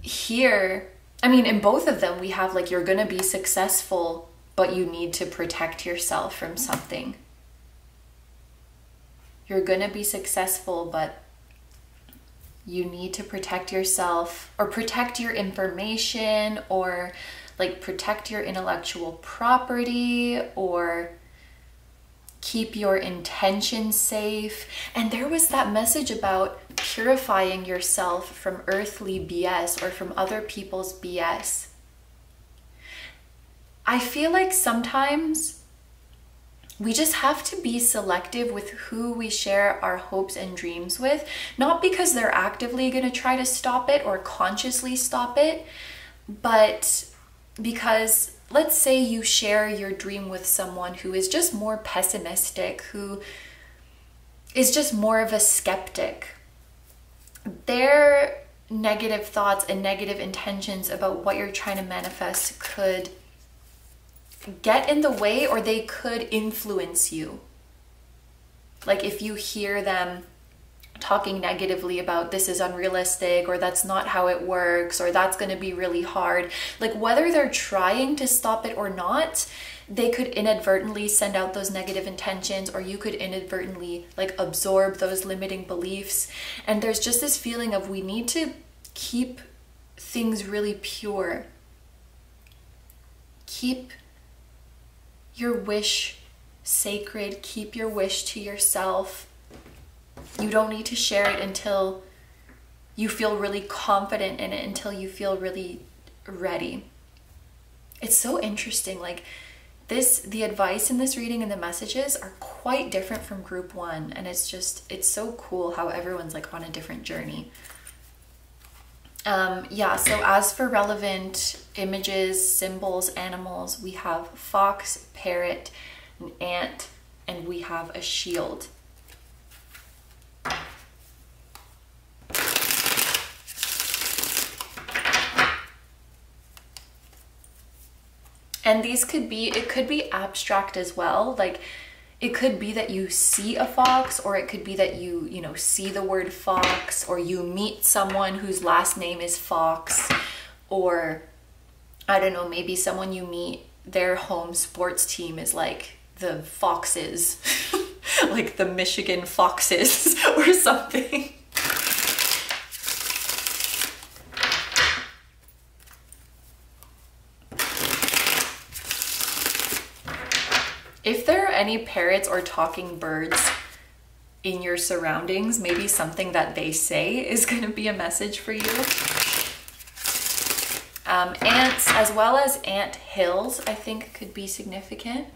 here, I mean, in both of them, we have like, you're going to be successful, but you need to protect yourself from something. you're gonna be successful, but you need to protect yourself or protect your information or like protect your intellectual property or keep your intentions safe. And there was that message about purifying yourself from earthly BS or from other people's BS. I feel like sometimes we just have to be selective with who we share our hopes and dreams with, not because they're actively going to try to stop it or consciously stop it, but because let's say you share your dream with someone who is just more pessimistic, who is just more of a skeptic. Their negative thoughts and negative intentions about what you're trying to manifest could get in the way, or they could influence you. Like if you hear them talking negatively about this is unrealistic, or that's not how it works, or that's going to be really hard, like whether they're trying to stop it or not, they could inadvertently send out those negative intentions, or you could inadvertently like absorb those limiting beliefs. And there's just this feeling of we need to keep things really pure. Keep your wish sacred, keep your wish to yourself. You don't need to share it until you feel really confident in it, until you feel really ready. It's so interesting, like the advice in this reading and the messages are quite different from group one, and it's so cool how everyone's like on a different journey. Yeah, so as for relevant images, symbols, animals, we have fox, parrot, an ant, and we have a shield. And these could be, it could be abstract as well. Like it could be that you see a fox, or it could be that you know, see the word fox, or you meet someone whose last name is Fox, or I don't know, maybe someone you meet, their home sports team is like the Foxes, like the Michigan Foxes or something. If there are any parrots or talking birds in your surroundings, maybe something that they say is going to be a message for you. Ants, as well as ant hills, I think could be significant.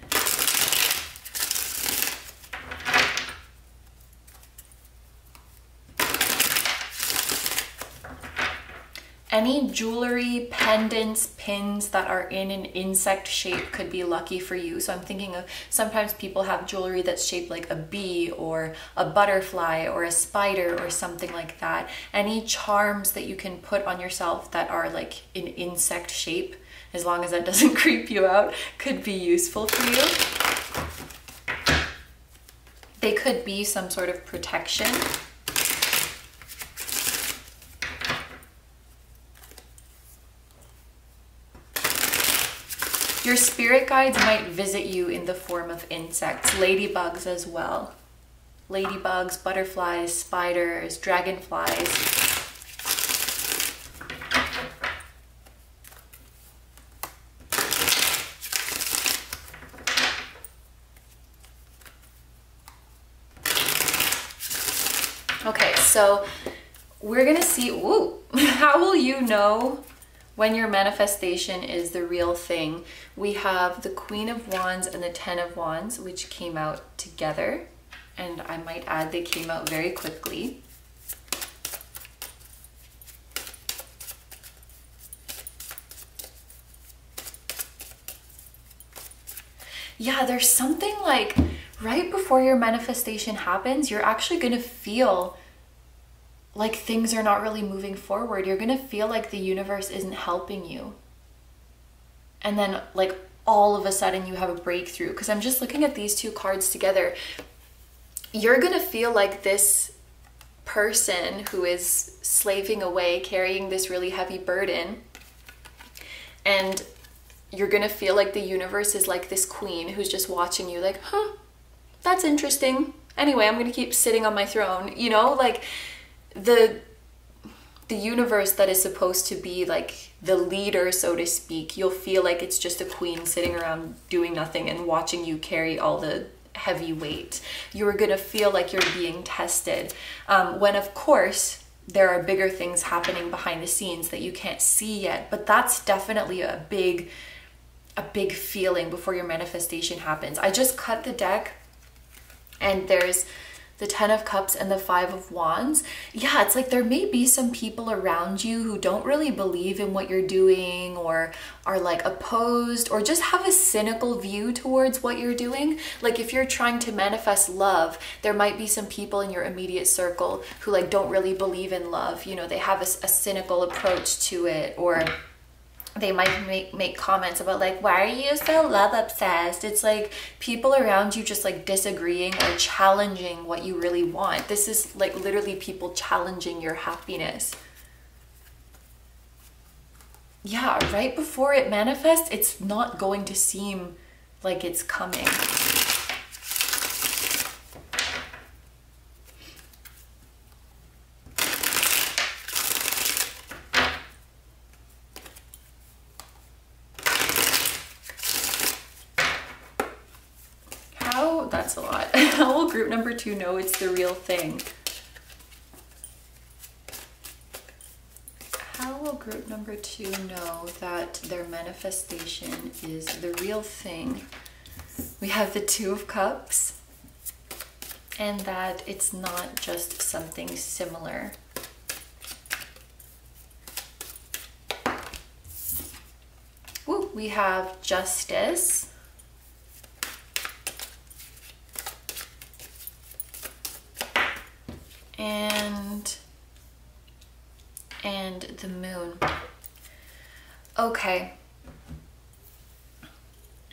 Any jewelry, pendants, pins that are in an insect shape could be lucky for you. So I'm thinking of, sometimes people have jewelry that's shaped like a bee or a butterfly or a spider or something like that. Any charms that you can put on yourself that are like in insect shape, as long as that doesn't creep you out, could be useful for you. They could be some sort of protection. Your spirit guides might visit you in the form of insects, ladybugs as well. Ladybugs, butterflies, spiders, dragonflies. Okay, so we're gonna see, woo, how will you know when your manifestation is the real thing? We have the Queen of Wands and the Ten of Wands, which came out together. And I might add, they came out very quickly. Yeah, there's something like right before your manifestation happens, you're actually gonna feel like things are not really moving forward. You're gonna feel like the universe isn't helping you. And then like all of a sudden you have a breakthrough. Because I'm just looking at these two cards together. You're gonna feel like this person who is slaving away, carrying this really heavy burden. And you're gonna feel like the universe is like this queen who's just watching you like, huh, that's interesting. Anyway, I'm gonna keep sitting on my throne, you know, like the universe that is supposed to be like the leader, so to speak, you'll feel like it's just a queen sitting around doing nothing and watching you carry all the heavy weight. You're gonna feel like you're being tested, when of course there are bigger things happening behind the scenes that you can't see yet, but that's definitely a big feeling before your manifestation happens. I just cut the deck and there's the 10 of Cups and the 5 of Wands. Yeah, it's like there may be some people around you who don't really believe in what you're doing, or are like opposed, or just have a cynical view towards what you're doing. Like if you're trying to manifest love, there might be some people in your immediate circle who like don't really believe in love. You know, they have a cynical approach to it, or they might make comments about like, why are you so love obsessed? It's like people around you just like disagreeing or challenging what you really want. This is like literally people challenging your happiness. Yeah, right before it manifests, it's not going to seem like it's coming. That's a lot. How will group number 2 know it's the real thing? How will group number 2 know that their manifestation is the real thing? We have the 2 of Cups, and that it's not just something similar. Ooh, we have Justice. And the Moon. Okay.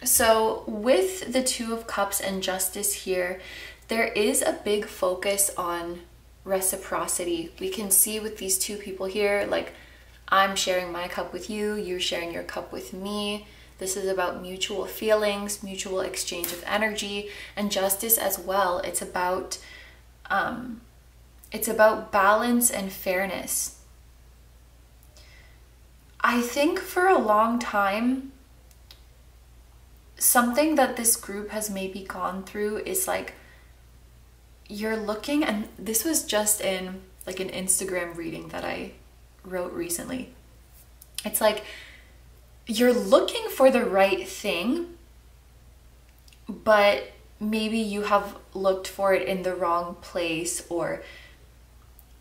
So with the 2 of Cups and Justice here, there is a big focus on reciprocity. We can see with these 2 people here, like I'm sharing my cup with you, you're sharing your cup with me. This is about mutual feelings, mutual exchange of energy, and Justice as well. It's about balance and fairness. I think for a long time, something that this group has maybe gone through is like, you're looking, and this was just in like an Instagram reading that I wrote recently. It's like, you're looking for the right thing, but maybe you have looked for it in the wrong place or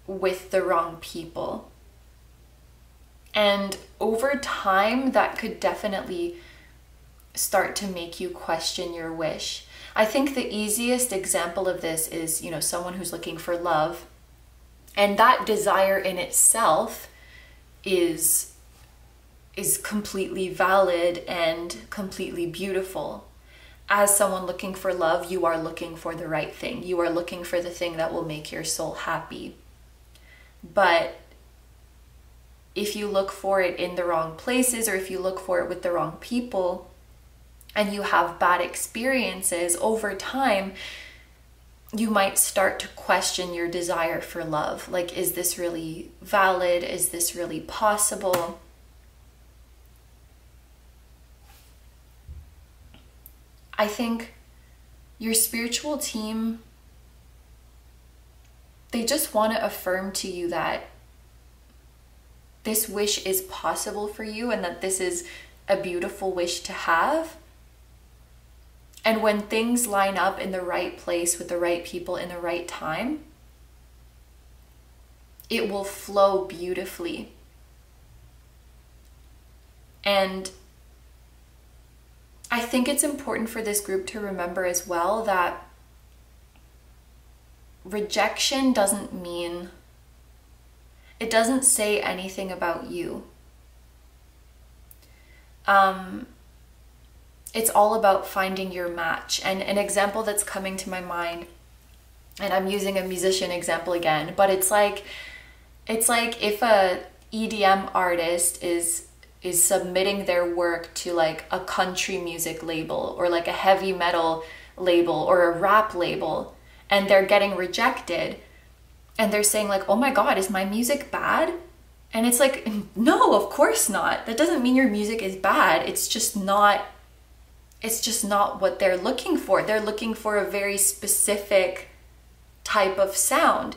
with the wrong people. And over time, that could definitely start to make you question your wish. I think the easiest example of this is, you know, someone who's looking for love, and that desire in itself is completely valid and completely beautiful. As someone looking for love, you are looking for the right thing. You are looking for the thing that will make your soul happy. But if you look for it in the wrong places, or if you look for it with the wrong people, and you have bad experiences over time, you might start to question your desire for love. Like, is this really valid? Is this really possible? I think your spiritual team, they just want to affirm to you that this wish is possible for you, and that this is a beautiful wish to have. And when things line up in the right place with the right people in the right time, it will flow beautifully. And I think it's important for this group to remember as well that rejection doesn't mean, it doesn't say anything about you. It's all about finding your match. And an example that's coming to my mind, and I'm using a musician example again, but it's like if a EDM artist is submitting their work to like a country music label, or like a heavy metal label, or a rap label, and they're getting rejected and they're saying like, oh my God, is my music bad? And it's like, no, of course not. That doesn't mean your music is bad. It's just not what they're looking for. They're looking for a very specific type of sound.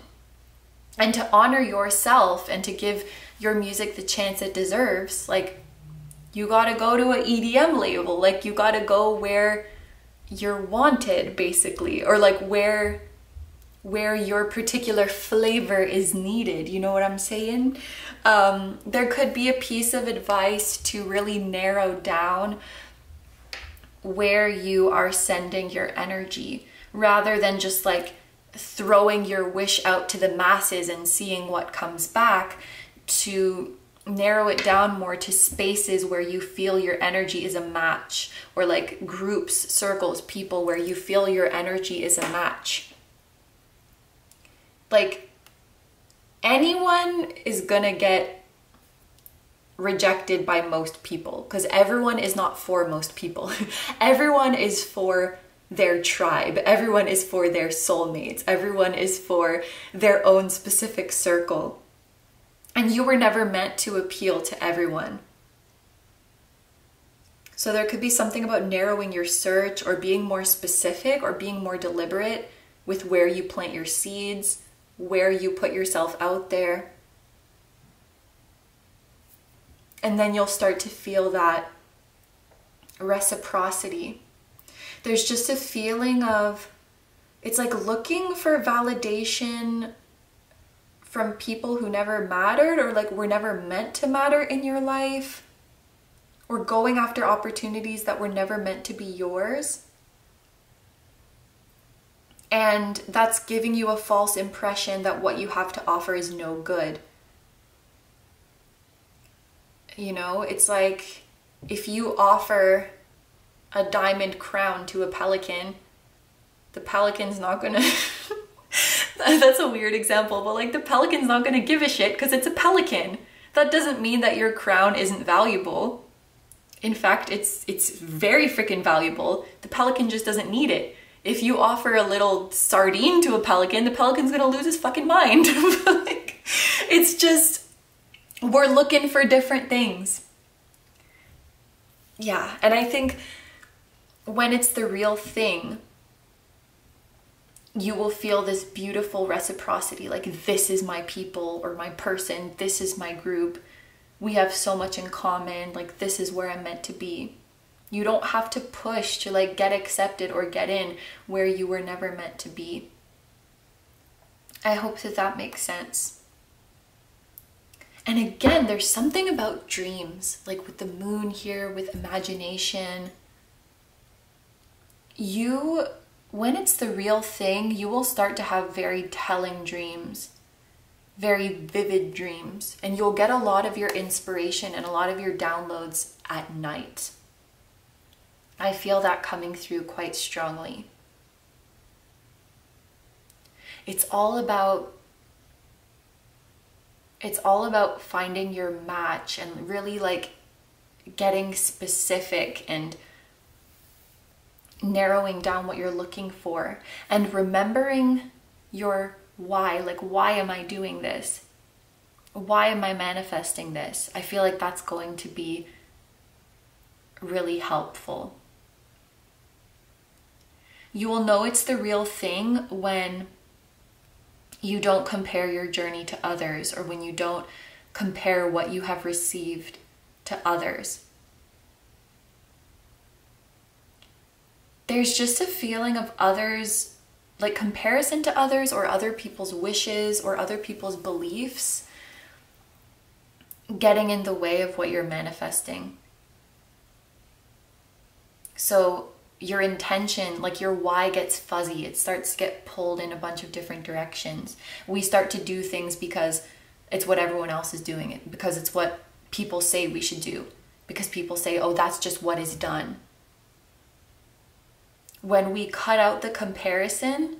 And to honor yourself and to give your music the chance it deserves, like, you gotta go to an EDM label. Like, you gotta go where you're wanted, basically, or like where your particular flavor is needed. You know what I'm saying? There could be a piece of advice to really narrow down where you are sending your energy, rather than just like throwing your wish out to the masses and seeing what comes back, to narrow it down more to spaces where you feel your energy is a match, or like groups, circles, people where you feel your energy is a match. Like, anyone is gonna get rejected by most people, because everyone is not for most people. Everyone is for their tribe. Everyone is for their soulmates. Everyone is for their own specific circle. And you were never meant to appeal to everyone. So there could be something about narrowing your search, or being more specific, or being more deliberate with where you plant your seeds, where you put yourself out there. And then you'll start to feel that reciprocity. There's just a feeling of, it's like looking for validation from people who never mattered, or like were never meant to matter in your life, or going after opportunities that were never meant to be yours. And that's giving you a false impression that what you have to offer is no good. You know, it's like if you offer a diamond crown to a pelican, the pelican's not gonna that's a weird example, but like the pelican's not gonna give a shit because it's a pelican. That doesn't mean that your crown isn't valuable. In fact, it's very freaking valuable. The pelican just doesn't need it. If you offer a little sardine to a pelican, the pelican's gonna lose his fucking mind. Like, it's just, we're looking for different things. Yeah, and I think when it's the real thing, you will feel this beautiful reciprocity, like, this is my people or my person, this is my group, we have so much in common, like, this is where I'm meant to be. You don't have to push to like get accepted or get in where you were never meant to be. I hope that that makes sense. And again, there's something about dreams, like with the moon here, with imagination. When it's the real thing, you will start to have very telling dreams, very vivid dreams, and you'll get a lot of your inspiration and a lot of your downloads at night. I feel that coming through quite strongly. It's all about finding your match and really like getting specific and narrowing down what you're looking for, and remembering your why. Like, why am I doing this? Why am I manifesting this? I feel like that's going to be really helpful. You will know it's the real thing when you don't compare your journey to others, or when you don't compare what you have received to others. There's just a feeling of others, like comparison to others, or other people's wishes or other people's beliefs getting in the way of what you're manifesting. So your intention, like your why, gets fuzzy. It starts to get pulled in a bunch of different directions. We start to do things because it's what everyone else is doing, because it's what people say we should do, because people say, oh, that's just what is done. When we cut out the comparison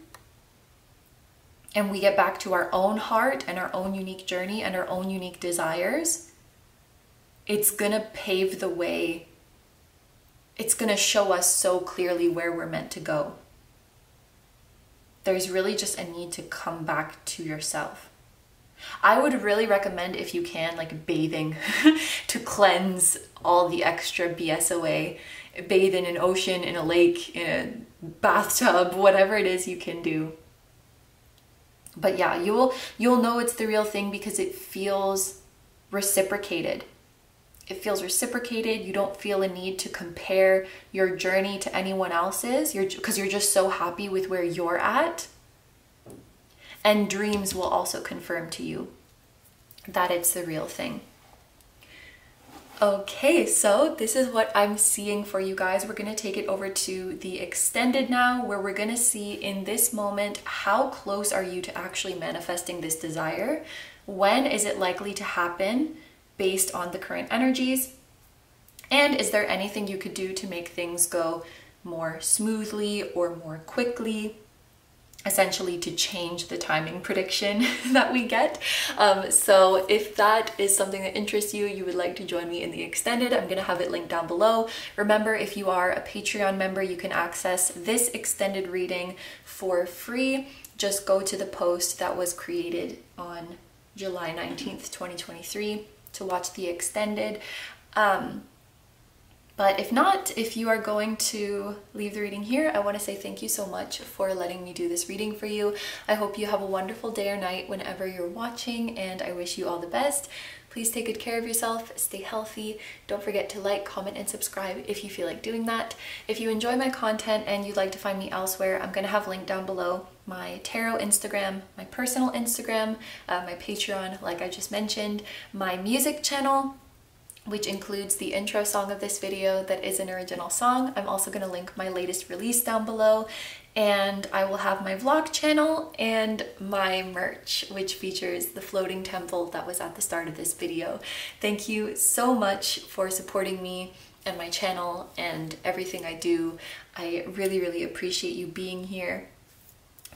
and we get back to our own heart and our own unique journey and our own unique desires, it's gonna pave the way. It's going to show us so clearly where we're meant to go. there's really just a need to come back to yourself. I would really recommend, if you can, like bathing to cleanse all the extra BS away. Bathe in an ocean, in a lake, in a bathtub, whatever it is you can do. But yeah, you'll know it's the real thing because it feels reciprocated. It feels reciprocated. You don't feel a need to compare your journey to anyone else's because you're just so happy with where you're at. And dreams will also confirm to you that it's the real thing. Okay, so this is what I'm seeing for you guys. We're going to take it over to the extended now, where we're going to see in this moment, how close are you to actually manifesting this desire? When is it likely to happen based on the current energies? And is there anything you could do to make things go more smoothly or more quickly? Essentially to change the timing prediction that we get. So if that is something that interests you, you would like to join me in the extended, I'm gonna have it linked down below. Remember, if you are a Patreon member, you can access this extended reading for free. Just go to the post that was created on July 19th, 2023 to watch the extended. But if not, if you are going to leave the reading here, I want to say thank you so much for letting me do this reading for you. I hope you have a wonderful day or night whenever you're watching, and I wish you all the best. Please take good care of yourself, stay healthy. Don't forget to like, comment, and subscribe if you feel like doing that. If you enjoy my content and you'd like to find me elsewhere, I'm going to have linked down below my tarot Instagram, my personal Instagram, my Patreon, like I just mentioned, my music channel, which includes the intro song of this video that is an original song. I'm also going to link my latest release down below, and I will have my vlog channel and my merch, which features the floating temple that was at the start of this video. Thank you so much for supporting me and my channel and everything I do. I really, really appreciate you being here.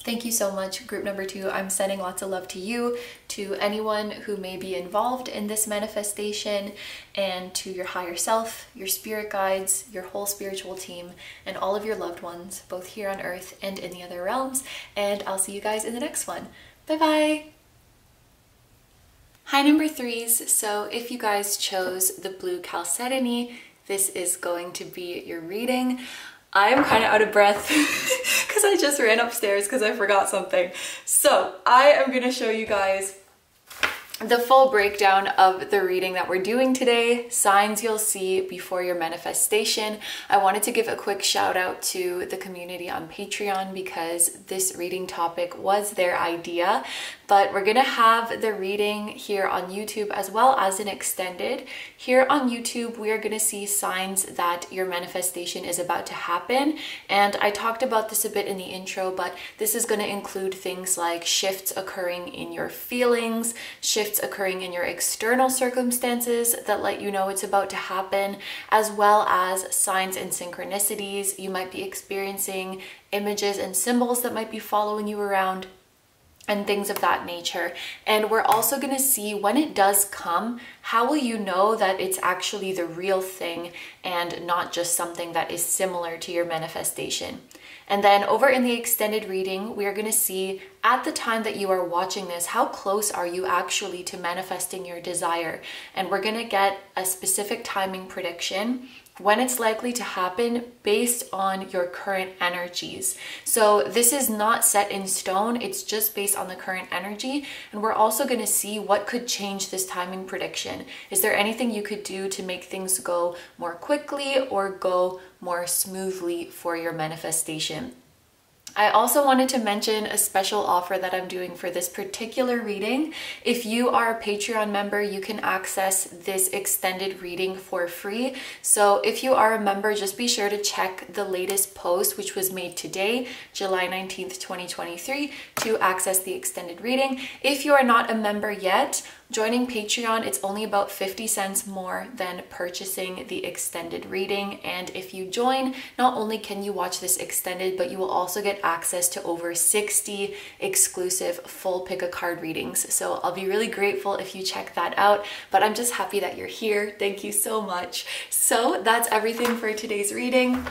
Thank you so much. Group number 2, I'm sending lots of love to you, to anyone who may be involved in this manifestation, and to your higher self, your spirit guides, your whole spiritual team, and all of your loved ones, both here on earth and in the other realms. And I'll see you guys in the next one. Bye-bye. Hi, number 3s. So if you guys chose the blue Chalcedony, this is going to be your reading. I am kind of out of breath because I just ran upstairs because I forgot something. So I am going to show you guys the full breakdown of the reading that we're doing today, signs you'll see before your manifestation. I wanted to give a quick shout out to the community on Patreon because this reading topic was their idea, but we're gonna have the reading here on YouTube as well as an extended. Here on YouTube, we are gonna see signs that your manifestation is about to happen. And I talked about this a bit in the intro, but this is gonna include things like shifts occurring in your feelings, shifts occurring in your external circumstances that let you know it's about to happen, as well as signs and synchronicities. You might be experiencing images and symbols that might be following you around, and things of that nature. And we're also going to see when it does come, how will you know that it's actually the real thing and not just something that is similar to your manifestation. And then over in the extended reading, we are going to see at the time that you are watching this, how close are you actually to manifesting your desire? And we're going to get a specific timing prediction when it's likely to happen based on your current energies. So this is not set in stone, it's just based on the current energy. And we're also going to see what could change this timing prediction. Is there anything you could do to make things go more quickly or go more smoothly for your manifestation? I also wanted to mention a special offer that I'm doing for this particular reading. If you are a Patreon member, you can access this extended reading for free. So if you are a member, just be sure to check the latest post, which was made today, July 19th, 2023, to access the extended reading. If you are not a member yet, joining Patreon, it's only about 50 cents more than purchasing the extended reading. And if you join, not only can you watch this extended, but you will also get access to over 60 exclusive full pick a card readings. So I'll be really grateful if you check that out, but I'm just happy that you're here. Thank you so much. So that's everything for today's reading.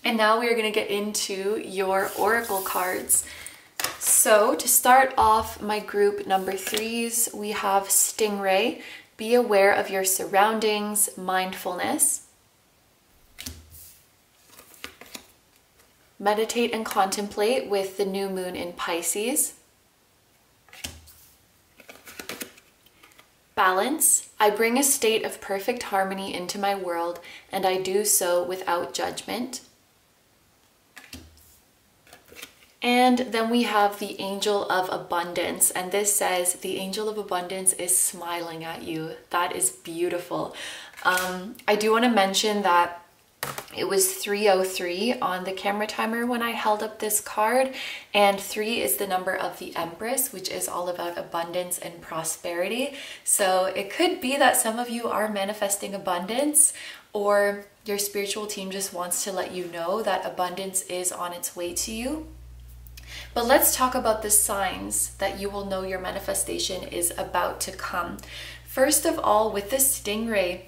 And now we are going to get into your oracle cards. So to start off my group number 3s, we have Stingray, be aware of your surroundings, mindfulness. Meditate and contemplate with the new moon in Pisces. Balance, I bring a state of perfect harmony into my world, and I do so without judgment. And then we have the Angel of Abundance, and this says the Angel of Abundance is smiling at you. That is beautiful. I do want to mention that it was 3:03 on the camera timer when I held up this card, and 3 is the number of the Empress, which is all about abundance and prosperity. So it could be that some of you are manifesting abundance, or your spiritual team just wants to let you know that abundance is on its way to you. But let's talk about the signs that you will know your manifestation is about to come. First of all, with the Stingray,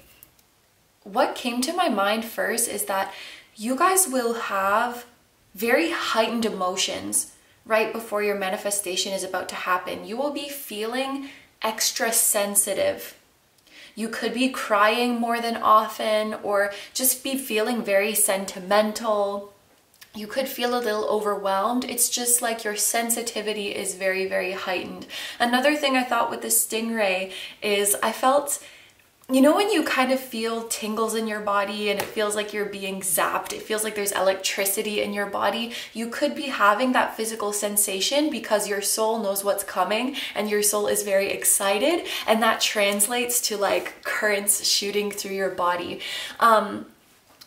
what came to my mind first is that you guys will have very heightened emotions right before your manifestation is about to happen. You will be feeling extra sensitive. You could be crying more than often, or just be feeling very sentimental. You could feel a little overwhelmed. It's just like your sensitivity is very, very heightened. Another thing I thought with the Stingray is I felt, you know, when you kind of feel tingles in your body and it feels like you're being zapped, it feels like there's electricity in your body, you could be having that physical sensation because your soul knows what's coming and your soul is very excited, and that translates to like currents shooting through your body.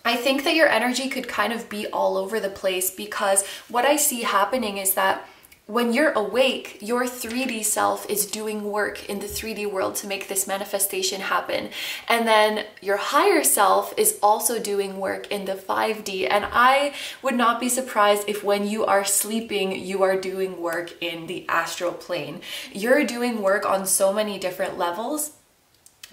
I think that your energy could kind of be all over the place, because what I see happening is that when you're awake, your 3D self is doing work in the 3D world to make this manifestation happen. And then your higher self is also doing work in the 5D. And I would not be surprised if when you are sleeping, you are doing work in the astral plane. You're doing work on so many different levels.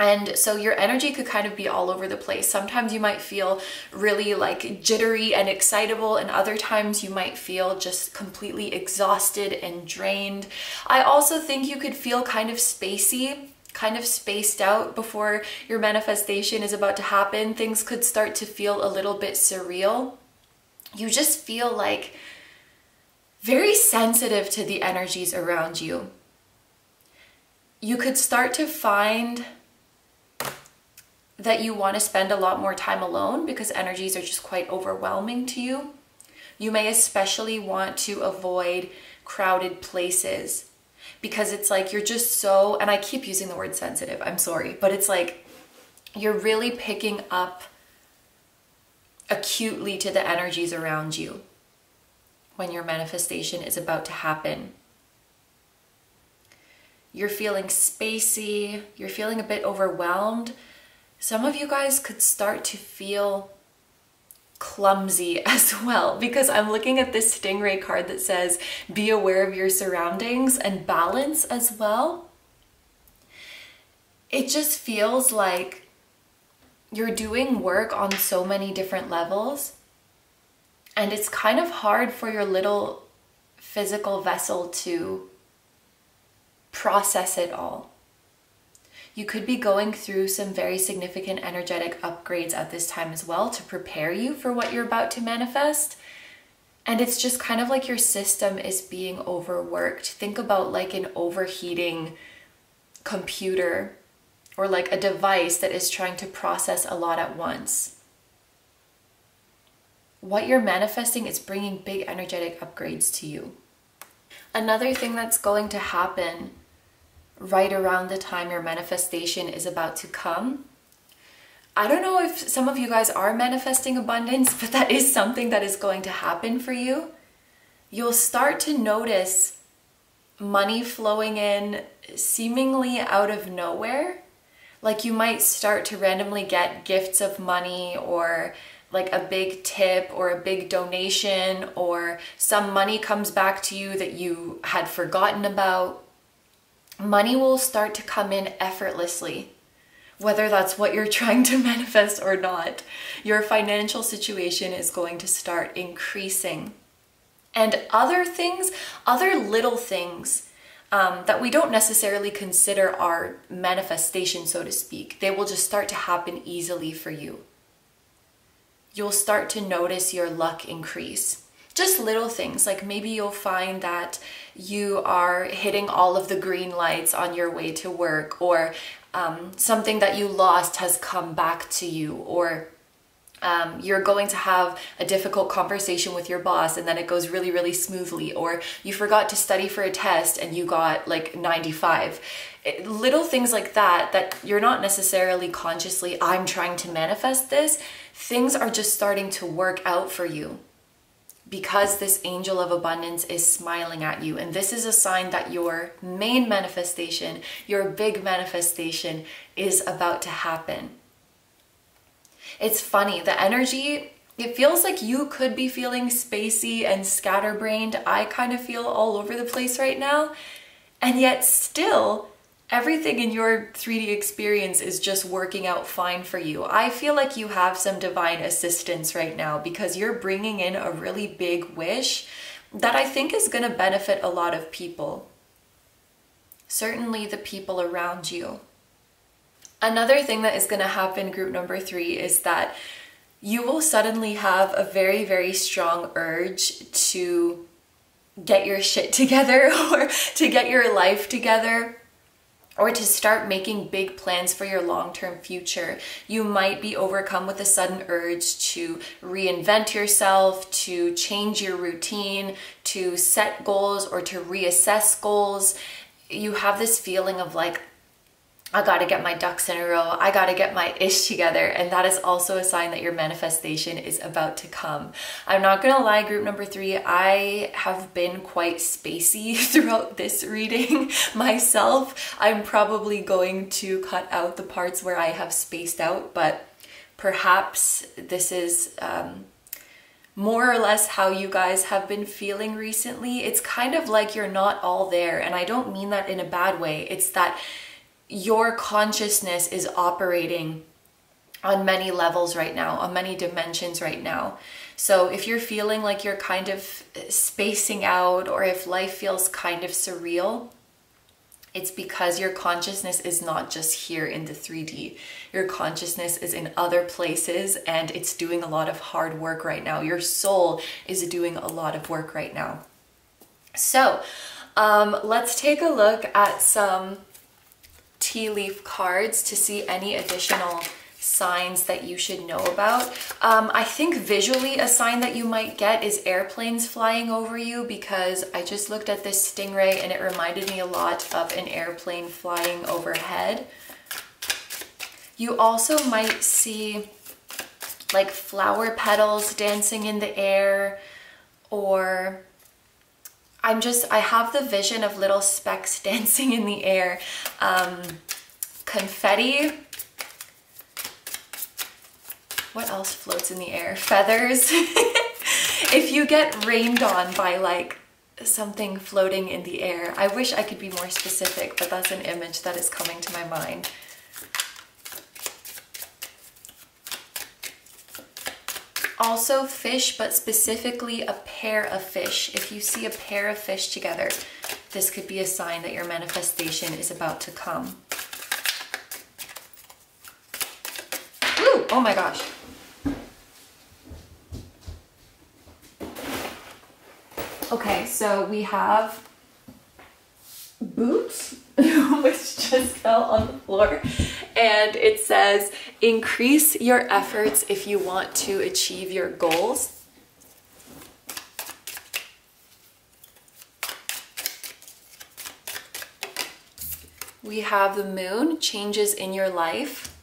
And so your energy could kind of be all over the place. Sometimes you might feel really like jittery and excitable, and other times you might feel just completely exhausted and drained. I also think you could feel kind of spacey, kind of spaced out before your manifestation is about to happen. Things could start to feel a little bit surreal. You just feel like very sensitive to the energies around you. You could start to find that you want to spend a lot more time alone because energies are just quite overwhelming to you. You may especially want to avoid crowded places because it's like you're just so, and I keep using the word sensitive, I'm sorry, but it's like you're really picking up acutely to the energies around you when your manifestation is about to happen. You're feeling spacey, you're feeling a bit overwhelmed. Some of you guys could start to feel clumsy as well, because I'm looking at this Stingray card that says be aware of your surroundings and balance as well. It just feels like you're doing work on so many different levels, and it's kind of hard for your little physical vessel to process it all. You could be going through some very significant energetic upgrades at this time as well to prepare you for what you're about to manifest. And it's just kind of like your system is being overworked. Think about like an overheating computer or like a device that is trying to process a lot at once. What you're manifesting is bringing big energetic upgrades to you. Another thing that's going to happen right around the time your manifestation is about to come. I don't know if some of you guys are manifesting abundance, but that is something that is going to happen for you. You'll start to notice money flowing in seemingly out of nowhere. Like you might start to randomly get gifts of money, or like a big tip or a big donation, or some money comes back to you that you had forgotten about. Money will start to come in effortlessly, whether that's what you're trying to manifest or not. Your financial situation is going to start increasing. And other things, other little things that we don't necessarily consider our manifestation, so to speak, they will just start to happen easily for you. You'll start to notice your luck increase. Just little things, like maybe you'll find that you are hitting all of the green lights on your way to work, or something that you lost has come back to you, or you're going to have a difficult conversation with your boss and then it goes really, really smoothly, or you forgot to study for a test and you got like 95. Little things like that, that you're not necessarily consciously, I'm trying to manifest this. Things are just starting to work out for you because this angel of abundance is smiling at you. And this is a sign that your main manifestation, your big manifestation, is about to happen. It's funny, the energy, it feels like you could be feeling spacey and scatterbrained. I kind of feel all over the place right now. And yet still, everything in your 3D experience is just working out fine for you. I feel like you have some divine assistance right now because you're bringing in a really big wish that I think is going to benefit a lot of people. Certainly the people around you. Another thing that is going to happen, group number 3, is that you will suddenly have a very, very strong urge to get your shit together, or to get your life together, or to start making big plans for your long-term future. You might be overcome with a sudden urge to reinvent yourself, to change your routine, to set goals, or to reassess goals. You have this feeling of like, I gotta get my ducks in a row, I gotta get my ish together, and that is also a sign that your manifestation is about to come. I'm not gonna lie, group number 3, I have been quite spacey throughout this reading myself. I'm probably going to cut out the parts where I have spaced out, but perhaps this is more or less how you guys have been feeling recently. It's kind of like you're not all there, and I don't mean that in a bad way. It's that your consciousness is operating on many levels right now, on many dimensions right now. So if you're feeling like you're kind of spacing out, or if life feels kind of surreal, it's because your consciousness is not just here in the 3D. Your consciousness is in other places and it's doing a lot of hard work right now. Your soul is doing a lot of work right now. So let's take a look at some tea leaf cards to see any additional signs that you should know about. I think visually a sign that you might get is airplanes flying over you, because I just looked at this stingray and it reminded me a lot of an airplane flying overhead. You also might see like flower petals dancing in the air, or I have the vision of little specks dancing in the air. Confetti. What else floats in the air? Feathers. If you get rained on by like something floating in the air. I wish I could be more specific, but that's an image that is coming to my mind. Also fish, but specifically a pair of fish. If you see a pair of fish together, this could be a sign that your manifestation is about to come. Ooh, oh my gosh. Okay, so we have boots, which just fell on the floor, and it says, increase your efforts if you want to achieve your goals. We have the moon, changes in your life.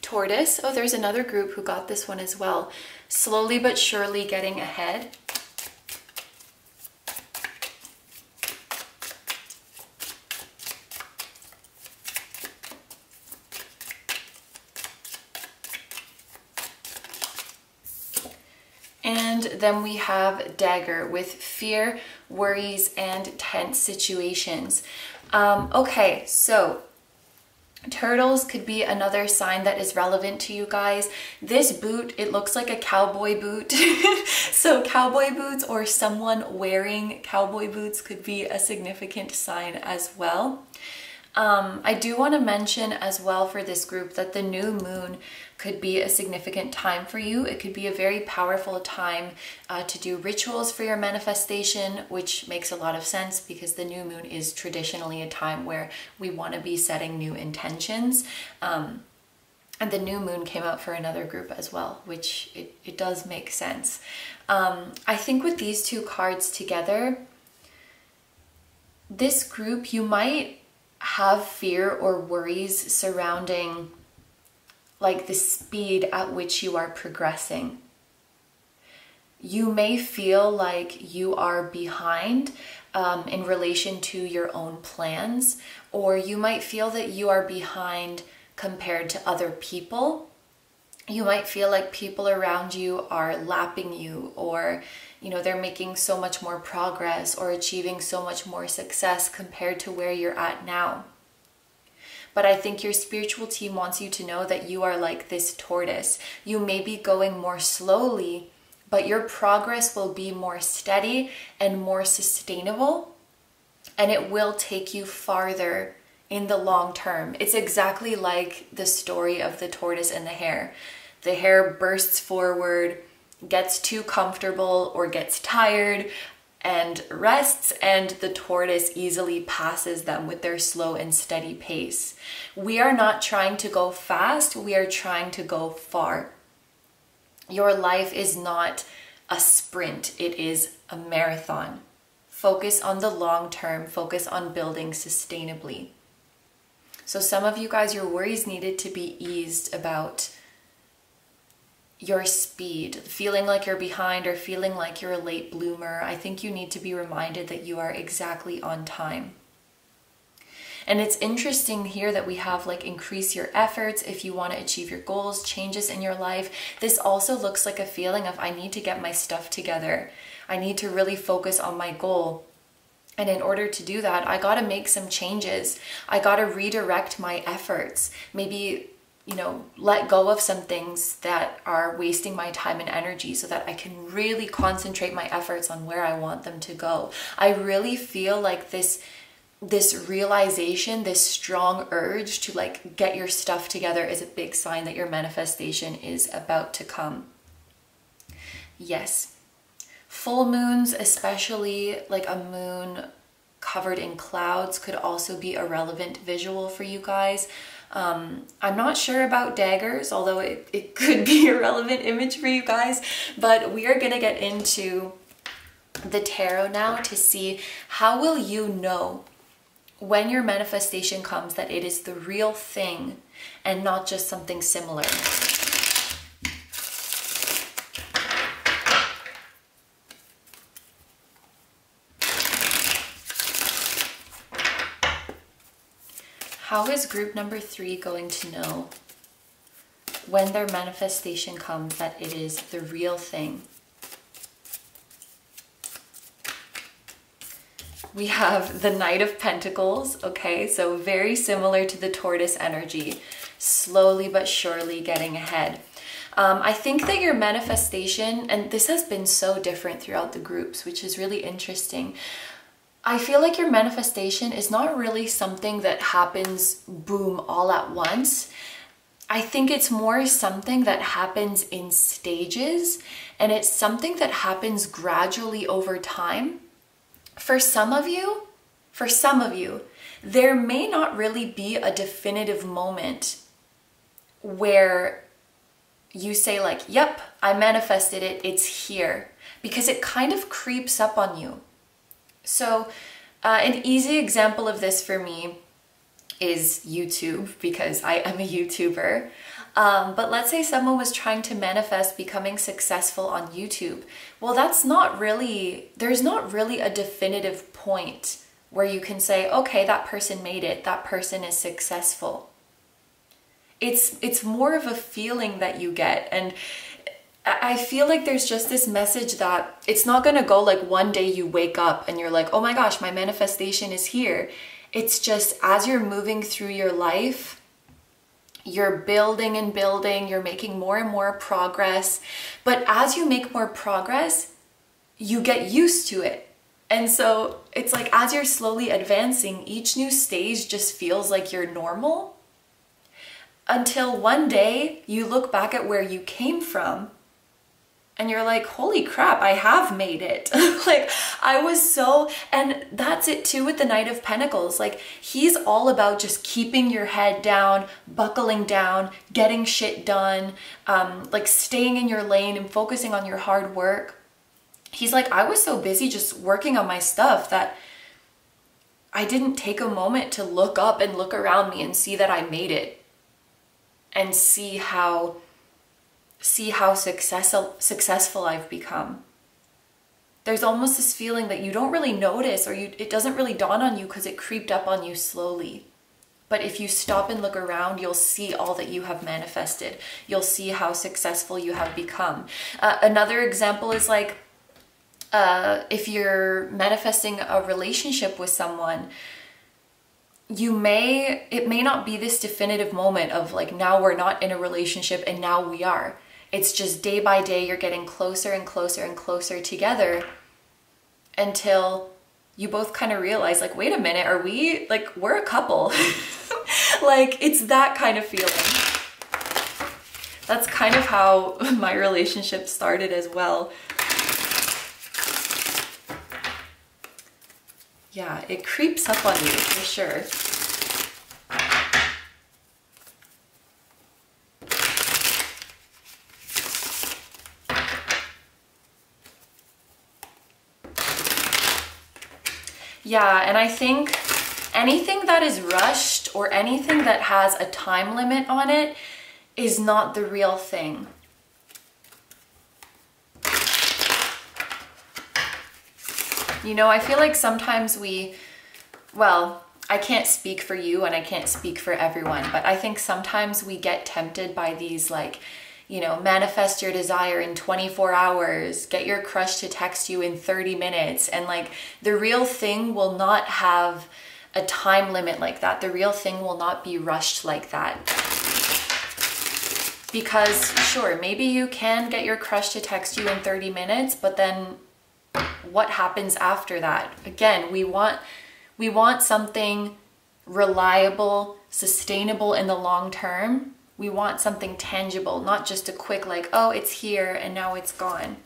Tortoise. Oh, there's another group who got this one as well. Slowly but surely getting ahead. And then we have Dagger with fear, worries, and tense situations. Okay, so turtles could be another sign that is relevant to you guys. This boot, it looks like a cowboy boot. So cowboy boots or someone wearing cowboy boots could be a significant sign as well. I do want to mention as well for this group that the new moon could be a significant time for you. It could be a very powerful time to do rituals for your manifestation, which makes a lot of sense because the new moon is traditionally a time where we want to be setting new intentions. And the new moon came out for another group as well, which it does make sense. I think with these two cards together, this group, you might have fear or worries surrounding like the speed at which you are progressing. You may feel like you are behind in relation to your own plans, or you might feel that you are behind compared to other people. You might feel like people around you are lapping you, or you know, they're making so much more progress or achieving so much more success compared to where you're at now. But I think your spiritual team wants you to know that you are like this tortoise. You may be going more slowly, but your progress will be more steady and more sustainable, and it will take you farther in the long term. It's exactly like the story of the tortoise and the hare. The hare bursts forward, gets too comfortable or gets tired and rests, and the tortoise easily passes them with their slow and steady pace. We are not trying to go fast, we are trying to go far. Your life is not a sprint, it is a marathon. Focus on the long term, focus on building sustainably. So some of you guys, your worries needed to be eased about your speed, feeling like you're behind or feeling like you're a late bloomer. I think you need to be reminded that you are exactly on time. And it's interesting here that we have like increase your efforts if you want to achieve your goals, changes in your life. This also looks like a feeling of I need to get my stuff together. I need to really focus on my goal. And in order to do that, I got to make some changes. I got to redirect my efforts. Maybe, you know, let go of some things that are wasting my time and energy so that I can really concentrate my efforts on where I want them to go. I really feel like this realization, this strong urge to like get your stuff together is a big sign that your manifestation is about to come. Yes. Full moons, especially like a moon covered in clouds, could also be a relevant visual for you guys. I'm not sure about daggers, although it could be a relevant image for you guys, but we are going to get into the tarot now to see how will you know when your manifestation comes that it is the real thing and not just something similar. How is group number 3 going to know when their manifestation comes that it is the real thing? We have the Knight of Pentacles, okay? So very similar to the tortoise energy, slowly but surely getting ahead. I think that your manifestation, and this has been so different throughout the groups, which is really interesting. I feel like your manifestation is not really something that happens boom all at once. I think it's more something that happens in stages, and it's something that happens gradually over time. For some of you, there may not really be a definitive moment where you say like, yep, I manifested it, it's here, because it kind of creeps up on you. So an easy example of this for me is YouTube, because I am a YouTuber. But let's say someone was trying to manifest becoming successful on YouTube. Well, there's not really a definitive point where you can say, okay, that person made it, that person is successful. It's more of a feeling that you get. And I feel like there's just this message that it's not gonna go like one day you wake up and you're like, oh my gosh, my manifestation is here. It's just as you're moving through your life, you're building and building, you're making more and more progress. But as you make more progress, you get used to it. And so it's like as you're slowly advancing, each new stage just feels like you're normal until one day you look back at where you came from and you're like, holy crap, I have made it. Like I was so, and that's it too with the Knight of Pentacles. Like he's all about just keeping your head down, buckling down, getting shit done, like staying in your lane and focusing on your hard work. He's like, I was so busy just working on my stuff that I didn't take a moment to look up and look around me and see that I made it and see how successful I've become. There's almost this feeling that you don't really notice, or it doesn't really dawn on you because it creeped up on you slowly. But if you stop and look around, you'll see all that you have manifested. You'll see how successful you have become. Another example is like, if you're manifesting a relationship with someone, it may not be this definitive moment of like, now we're not in a relationship and now we are. It's just day by day, you're getting closer and closer and closer together until you both kind of realize like, wait a minute, we're a couple. Like it's that kind of feeling. That's kind of how my relationship started as well. Yeah, it creeps up on you for sure. Yeah, and I think anything that is rushed or anything that has a time limit on it is not the real thing. You know, I feel like sometimes well, I can't speak for you and I can't speak for everyone, but I think sometimes we get tempted by these like, you know, manifest your desire in 24 hours, get your crush to text you in 30 minutes. And like the real thing will not have a time limit like that. The real thing will not be rushed like that. Because sure, maybe you can get your crush to text you in 30 minutes, but then what happens after that? Again, we want something reliable, sustainable in the long term. We want something tangible, not just a quick like, oh, it's here and now it's gone.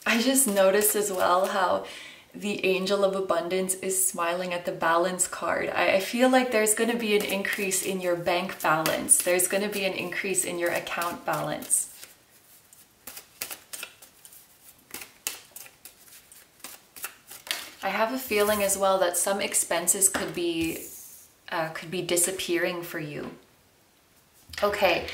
I just noticed as well how the Angel of Abundance is smiling at the balance card. I feel like there's going to be an increase in your bank balance. There's going to be an increase in your account balance. I have a feeling as well that some expenses could be disappearing for you. Okay.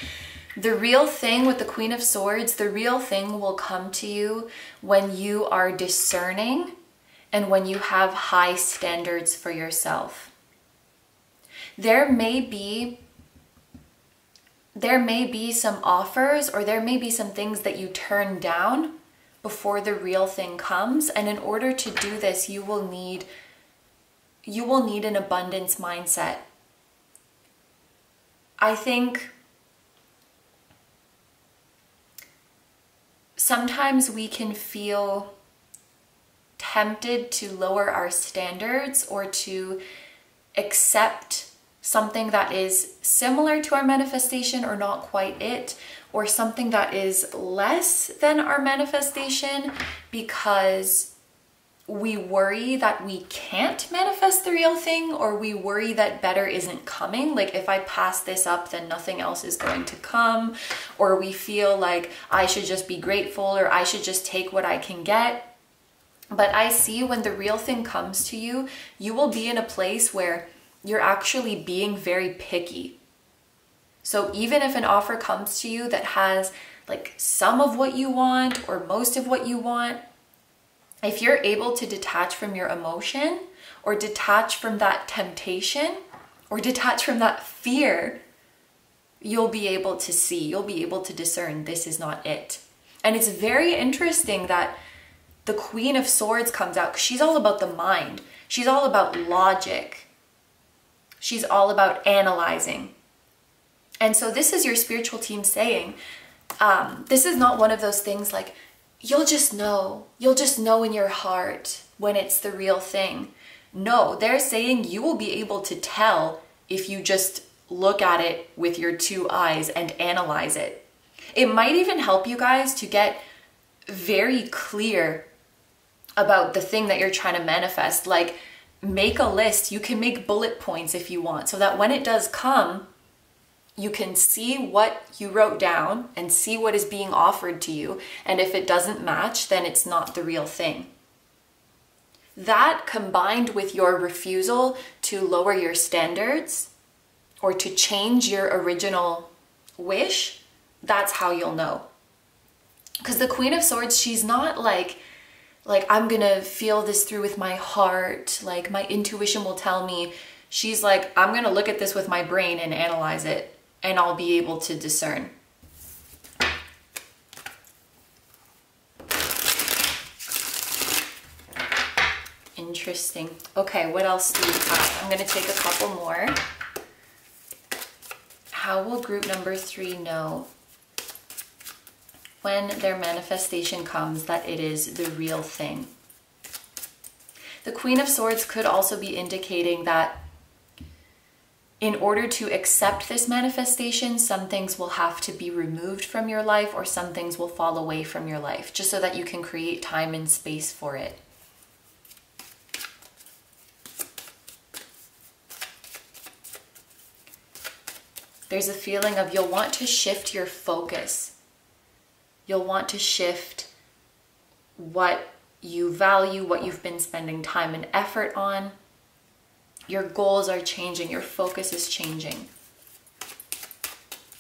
The real thing with the Queen of Swords, the real thing will come to you when you are discerning and when you have high standards for yourself. There may be some offers, or there may be some things that you turn down before the real thing comes. And in order to do this, you will need an abundance mindset. I think sometimes we can feel tempted to lower our standards or to accept something that is similar to our manifestation or not quite it, or something that is less than our manifestation because we worry that we can't manifest the real thing, or we worry that better isn't coming. Like if I pass this up, then nothing else is going to come, or we feel like I should just be grateful, or I should just take what I can get. But I see when the real thing comes to you, you will be in a place where you're actually being very picky. So even if an offer comes to you that has like some of what you want or most of what you want, if you're able to detach from your emotion, or detach from that temptation, or detach from that fear, you'll be able to see, you'll be able to discern this is not it. And it's very interesting that the Queen of Swords comes out, 'cause she's all about the mind. She's all about logic. She's all about analyzing. And so this is your spiritual team saying, this is not one of those things like, you'll just know in your heart when it's the real thing. No, they're saying you will be able to tell if you just look at it with your two eyes and analyze it. It might even help you guys to get very clear about the thing that you're trying to manifest. Like, make a list. You can make bullet points if you want, so that when it does come, you can see what you wrote down and see what is being offered to you. And if it doesn't match, then it's not the real thing. That, combined with your refusal to lower your standards or to change your original wish, that's how you'll know. Because the Queen of Swords, she's not like I'm gonna feel this through with my heart, like my intuition will tell me. She's like, I'm gonna look at this with my brain and analyze it, and I'll be able to discern. Interesting. Okay, what else do we have? I'm gonna take a couple more. How will group number 3 know when their manifestation comes that it is the real thing? The Queen of Swords could also be indicating that in order to accept this manifestation, some things will have to be removed from your life, or some things will fall away from your life, just so that you can create time and space for it. There's a feeling of you'll want to shift your focus. You'll want to shift what you value, what you've been spending time and effort on. Your goals are changing, your focus is changing.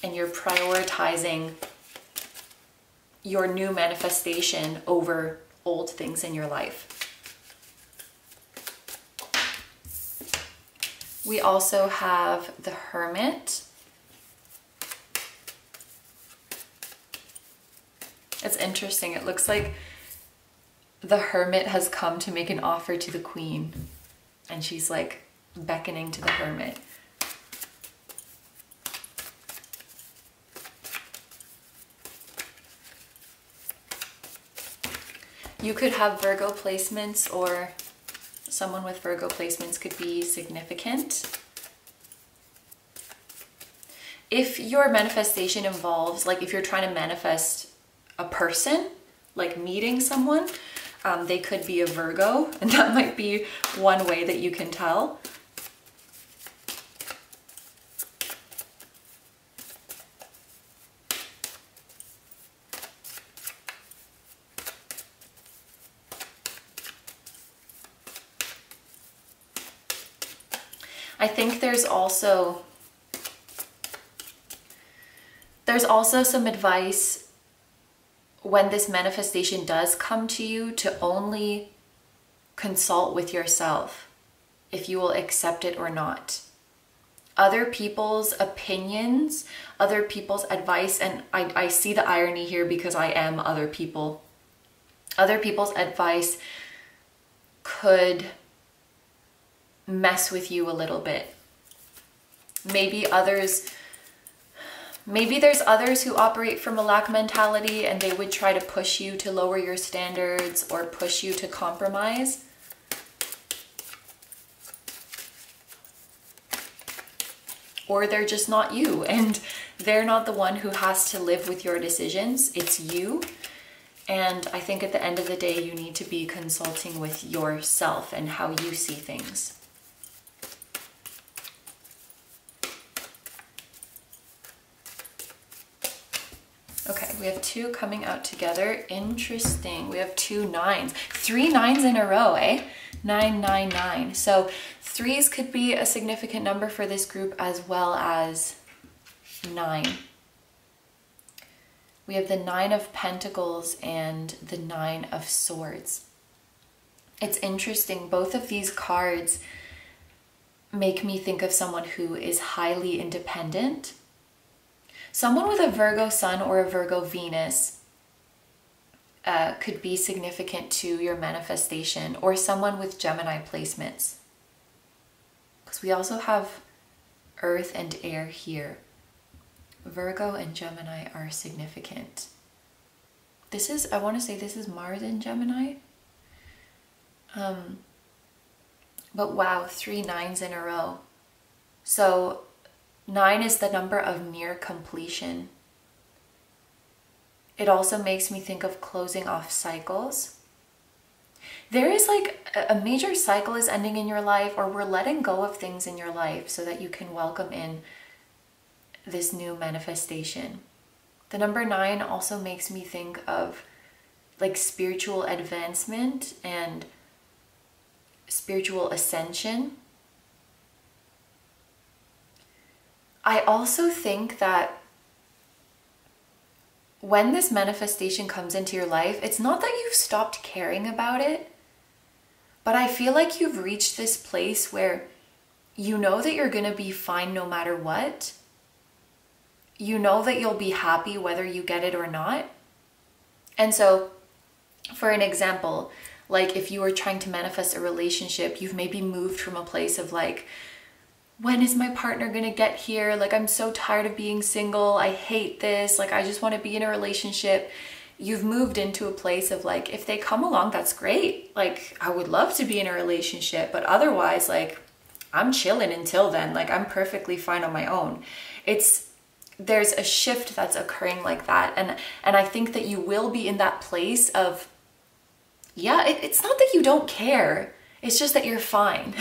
And you're prioritizing your new manifestation over old things in your life. We also have the Hermit. It's interesting. It looks like the Hermit has come to make an offer to the Queen, and she's like beckoning to the Hermit. You could have Virgo placements, or someone with Virgo placements could be significant. If your manifestation involves, like if you're trying to manifest a person, like meeting someone, they could be a Virgo, and that might be one way that you can tell. I think there's also some advice when this manifestation does come to you to only consult with yourself if you will accept it or not. Other people's opinions, other people's advice, and I see the irony here because I am other people. Other people's advice could mess with you a little bit. Maybe there's others who operate from a lack mentality, and they would try to push you to lower your standards or push you to compromise. Or they're just not you, and they're not the one who has to live with your decisions. It's you. And I think at the end of the day, you need to be consulting with yourself and how you see things. Okay, we have 2 coming out together. Interesting. We have 2 9s. 3 9s in a row, eh? 9, 9, 9. So 3s could be a significant number for this group, as well as 9. We have the 9 of Pentacles and the 9 of Swords. It's interesting. Both of these cards make me think of someone who is highly independent. Someone with a Virgo sun or a Virgo Venus could be significant to your manifestation, or someone with Gemini placements. Because we also have Earth and air here. Virgo and Gemini are significant. This is, I want to say this is Mars in Gemini. But wow, 3 9s in a row. So 9 is the number of near completion. It also makes me think of closing off cycles. There is like a major cycle is ending in your life, or we're letting go of things in your life so that you can welcome in this new manifestation. The number 9 also makes me think of like spiritual advancement and spiritual ascension. I also think that when this manifestation comes into your life, it's not that you've stopped caring about it, but I feel like you've reached this place where you know that you're going to be fine no matter what. You know that you'll be happy whether you get it or not. And so, for an example, like if you were trying to manifest a relationship, you've maybe moved from a place of like, when is my partner gonna get here? Like, I'm so tired of being single. I hate this. Like, I just want to be in a relationship. You've moved into a place of like, if they come along, that's great. Like, I would love to be in a relationship, but otherwise, like, I'm chilling until then. Like, I'm perfectly fine on my own. There's a shift that's occurring like that. And I think that you will be in that place of, yeah, it's not that you don't care. It's just that you're fine.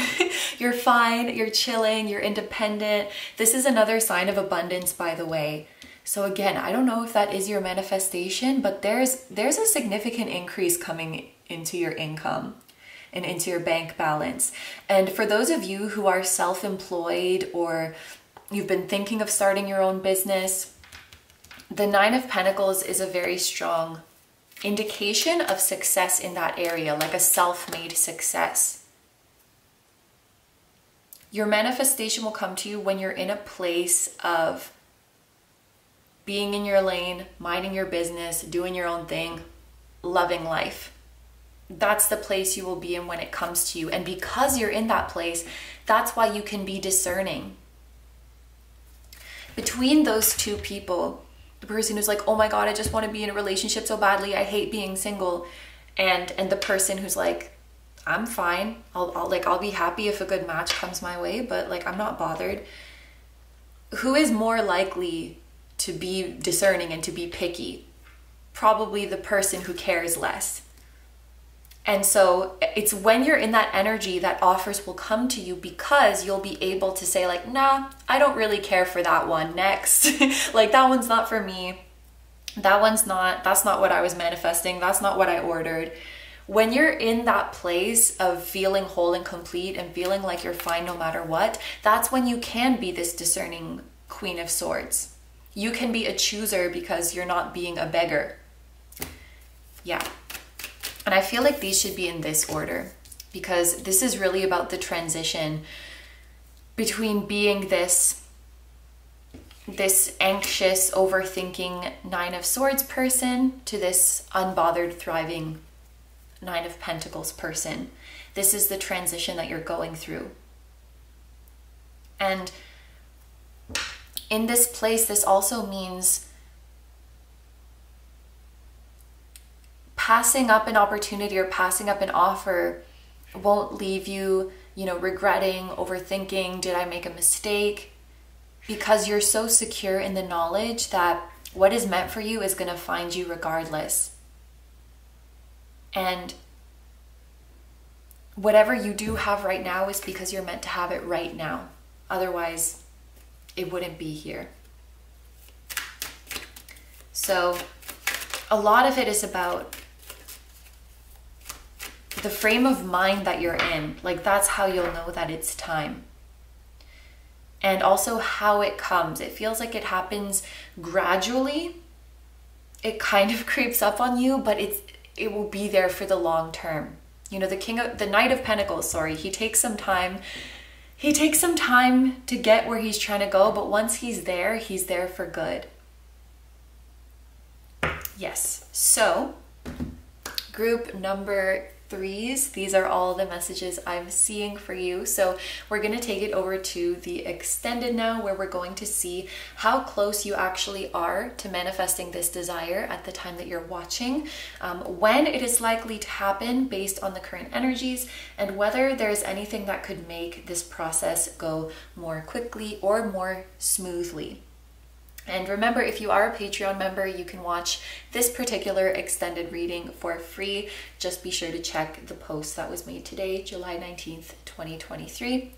You're fine, you're chilling, you're independent. This is another sign of abundance, by the way. So again, I don't know if that is your manifestation, but there's a significant increase coming into your income and into your bank balance. And for those of you who are self-employed or you've been thinking of starting your own business, the 9 of Pentacles is a very strong indication of success in that area, like a self-made success. Your manifestation will come to you when you're in a place of being in your lane, minding your business, doing your own thing, loving life. That's the place you will be in when it comes to you. And because you're in that place, that's why you can be discerning. Between those two people, the person who's like, oh my God, I just want to be in a relationship so badly, I hate being single. And the person who's like, I'm fine. I'll be happy if a good match comes my way, but like, I'm not bothered. Who is more likely to be discerning and to be picky? Probably the person who cares less. And so it's when you're in that energy that offers will come to you, because you'll be able to say like, nah, I don't really care for that one. Next. Like, that one's not for me. That's not what I was manifesting. That's not what I ordered. When you're in that place of feeling whole and complete and feeling like you're fine no matter what, that's when you can be this discerning Queen of Swords. You can be a chooser because you're not being a beggar. Yeah. And I feel like these should be in this order, because this is really about the transition between being this anxious, overthinking 9 of Swords person to this unbothered, thriving 9 of Pentacles person. This is the transition that you're going through. And in this place, this also means passing up an opportunity or passing up an offer won't leave you, regretting, overthinking, did I make a mistake? Because you're so secure in the knowledge that what is meant for you is going to find you regardless. And whatever you do have right now is because you're meant to have it right now. Otherwise, it wouldn't be here. So a lot of it is about the frame of mind that you're in. Like, that's how you'll know that it's time. And also how it comes. It feels like it happens gradually. It kind of creeps up on you, but it will be there for the long term. You know, the Knight of Pentacles, sorry, he takes some time. He takes some time to get where he's trying to go, but once he's there for good. Yes, so group number 3s, these are all the messages I'm seeing for you. So we're going to take it over to the extended now, where we're going to see how close you actually are to manifesting this desire at the time that you're watching, when it is likely to happen based on the current energies, and whether there's anything that could make this process go more quickly or more smoothly. And remember, if you are a Patreon member, you can watch this particular extended reading for free. Just be sure to check the post that was made today, July 19th, 2023.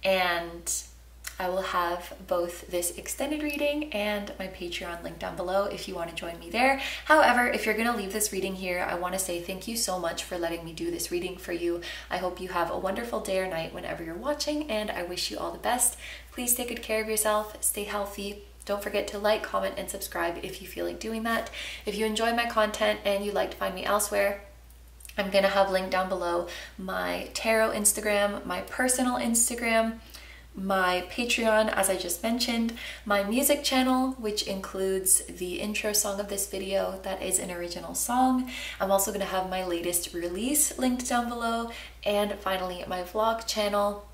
And I will have both this extended reading and my Patreon link down below if you want to join me there. However, if you're going to leave this reading here, I want to say thank you so much for letting me do this reading for you. I hope you have a wonderful day or night whenever you're watching, and I wish you all the best. Please take good care of yourself, stay healthy. Don't forget to like, comment, and subscribe if you feel like doing that. If you enjoy my content and you'd like to find me elsewhere, I'm going to have linked down below my tarot Instagram, my personal Instagram, my Patreon, as I just mentioned, my music channel, which includes the intro song of this video that is an original song. I'm also going to have my latest release linked down below, and finally my vlog channel,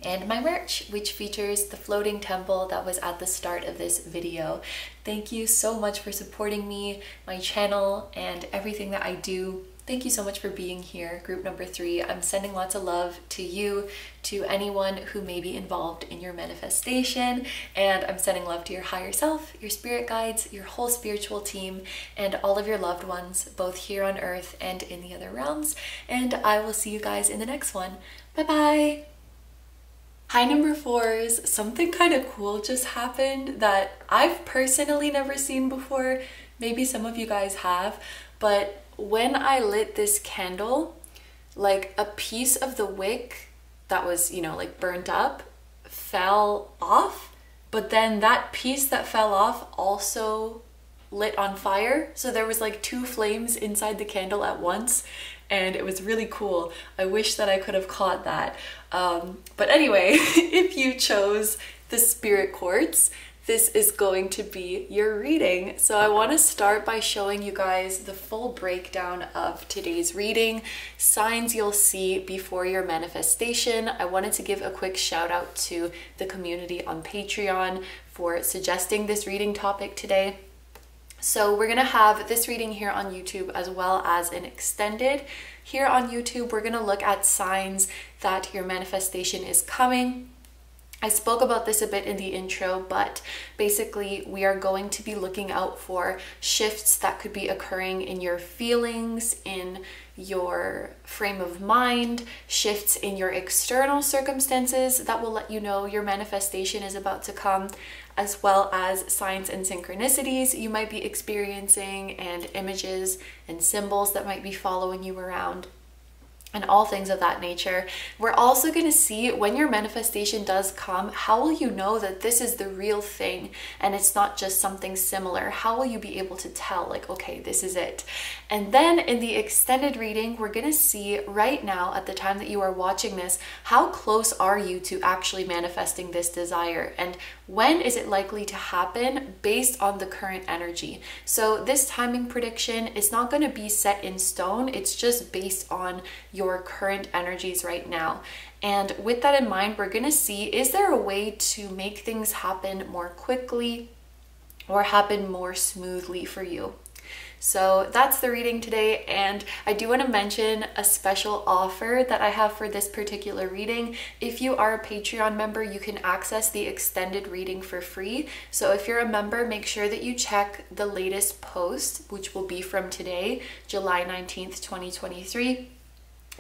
and my merch, which features the floating temple that was at the start of this video. Thank you so much for supporting me, my channel, and everything that I do. Thank you so much for being here, group number 3. I'm sending lots of love to you, to anyone who may be involved in your manifestation, and I'm sending love to your higher self, your spirit guides, your whole spiritual team, and all of your loved ones, both here on earth and in the other realms. And I will see you guys in the next one. Bye-bye! Hi number 4s, something kind of cool just happened that I've personally never seen before. Maybe some of you guys have, but when I lit this candle, like a piece of the wick that was, you know, like burnt up fell off, but then that piece that fell off also lit on fire. So there was like 2 flames inside the candle at once, and it was really cool. I wish that I could have caught that. But anyway, if you chose the spirit quartz, this is going to be your reading. So I want to start by showing you guys the full breakdown of today's reading, signs you'll see before your manifestation. I wanted to give a quick shout out to the community on Patreon for suggesting this reading topic today. So we're gonna have this reading here on YouTube as well as an extended. Here on YouTube, we're gonna look at signs that your manifestation is coming. I spoke about this a bit in the intro, but basically we are going to be looking out for shifts that could be occurring in your feelings, in your frame of mind, shifts in your external circumstances that will let you know your manifestation is about to come, as well as signs and synchronicities you might be experiencing, and images and symbols that might be following you around, and all things of that nature. We're also going to see when your manifestation does come, how will you know that this is the real thing and it's not just something similar? How will you be able to tell, like, okay, this is it? And then in the extended reading, we're going to see right now, at the time that you are watching this, how close are you to actually manifesting this desire, and when is it likely to happen based on the current energy. So this timing prediction is not going to be set in stone. It's just based on your current energies right now. And with that in mind, we're going to see, is there a way to make things happen more quickly or happen more smoothly for you? So that's the reading today, and I do want to mention a special offer that I have for this particular reading. If you are a Patreon member, you can access the extended reading for free. So if you're a member, make sure that you check the latest post, which will be from today, July 19th, 2023.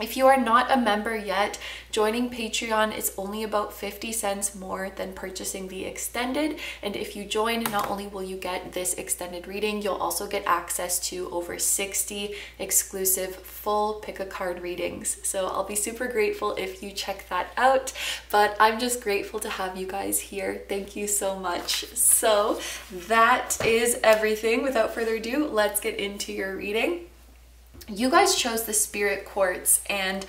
If you are not a member yet, joining Patreon is only about 50 cents more than purchasing the extended. And if you join, not only will you get this extended reading, you'll also get access to over 60 exclusive full pick a card readings. So I'll be super grateful if you check that out. But I'm just grateful to have you guys here. Thank you so much. So that is everything. Without further ado, let's get into your reading. You guys chose the Spirit Quartz, and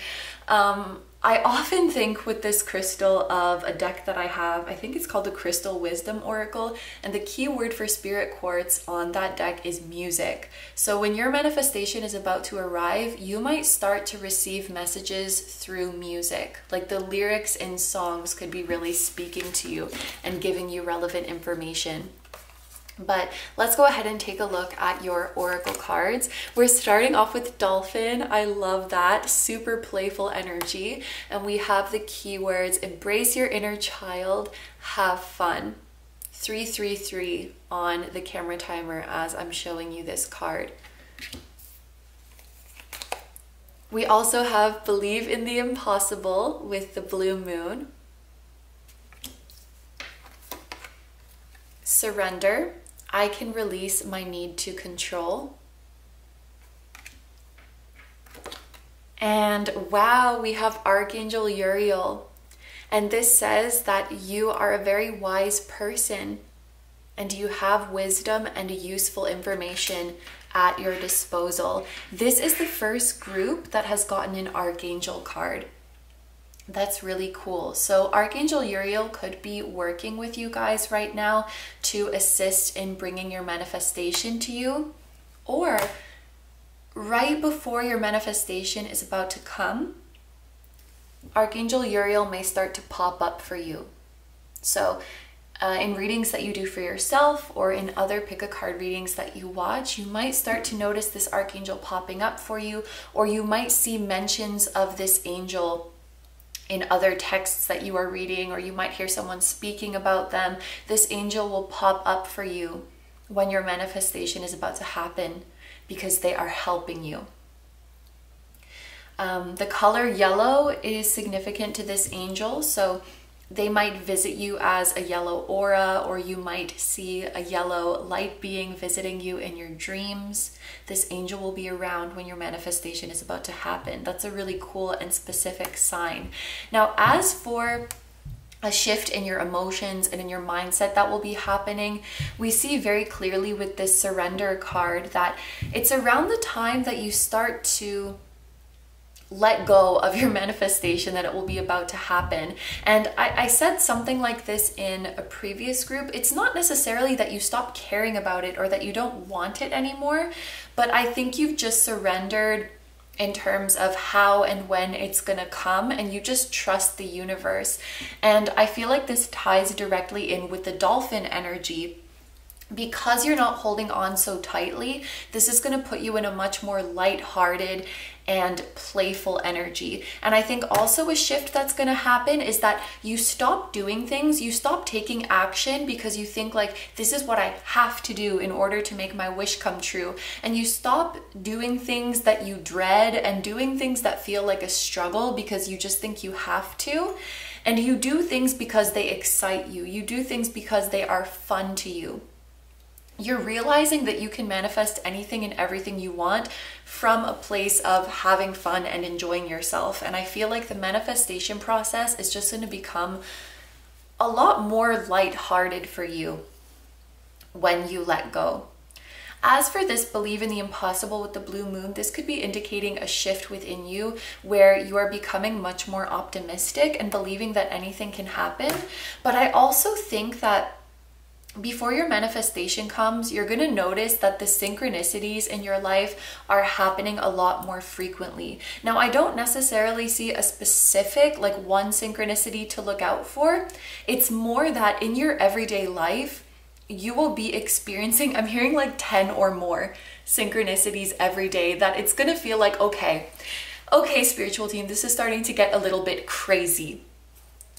I often think with this crystal of a deck that I have. I think it's called the Crystal Wisdom Oracle, and the key word for Spirit Quartz on that deck is music. So when your manifestation is about to arrive, you might start to receive messages through music. Like the lyrics in songs could be really speaking to you and giving you relevant information. But let's go ahead and take a look at your oracle cards. We're starting off with Dolphin. I love that. Super playful energy. And we have the keywords: embrace your inner child, have fun. 333 on the camera timer as I'm showing you this card. We also have believe in the impossible with the blue moon. Surrender. I can release my need to control. And wow, we have Archangel Uriel. And this says that you are a very wise person and you have wisdom and useful information at your disposal. This is the first group that has gotten an Archangel card. That's really cool. So Archangel Uriel could be working with you guys right now to assist in bringing your manifestation to you, or right before your manifestation is about to come, Archangel Uriel may start to pop up for you. So in readings that you do for yourself or in other pick a card readings that you watch, you might start to notice this Archangel popping up for you, or you might see mentions of this angel in other texts that you are reading, or you might hear someone speaking about them. This angel will pop up for you when your manifestation is about to happen because they are helping you. The color yellow is significant to this angel, so they might visit you as a yellow aura, or you might see a yellow light being visiting you in your dreams. This angel will be around when your manifestation is about to happen. That's a really cool and specific sign. Now, as for a shift in your emotions and in your mindset that will be happening, we see very clearly with this surrender card that it's around the time that you start to let go of your manifestation that it will be about to happen. And I said something like this in a previous group. It's not necessarily that you stop caring about it or that you don't want it anymore, but I think you've just surrendered in terms of how and when it's gonna come, and you just trust the universe. And I feel like this ties directly in with the dolphin energy. Because you're not holding on so tightly, this is going to put you in a much more lighthearted and playful energy. And I think also a shift that's going to happen is that you stop doing things, you stop taking action because you think like, this is what I have to do in order to make my wish come true. And you stop doing things that you dread and doing things that feel like a struggle because you just think you have to. And you do things because they excite you. You do things because they are fun to you. You're realizing that you can manifest anything and everything you want from a place of having fun and enjoying yourself. And I feel like the manifestation process is just going to become a lot more lighthearted for you when you let go. As for this believe in the impossible with the blue moon, this could be indicating a shift within you where you are becoming much more optimistic and believing that anything can happen. But I also think that before your manifestation comes, you're going to notice that the synchronicities in your life are happening a lot more frequently. Now, I don't necessarily see a specific, like one synchronicity to look out for. It's more that in your everyday life, you will be experiencing, I'm hearing like 10 or more synchronicities every day that it's going to feel like, okay, spiritual team, this is starting to get a little bit crazy.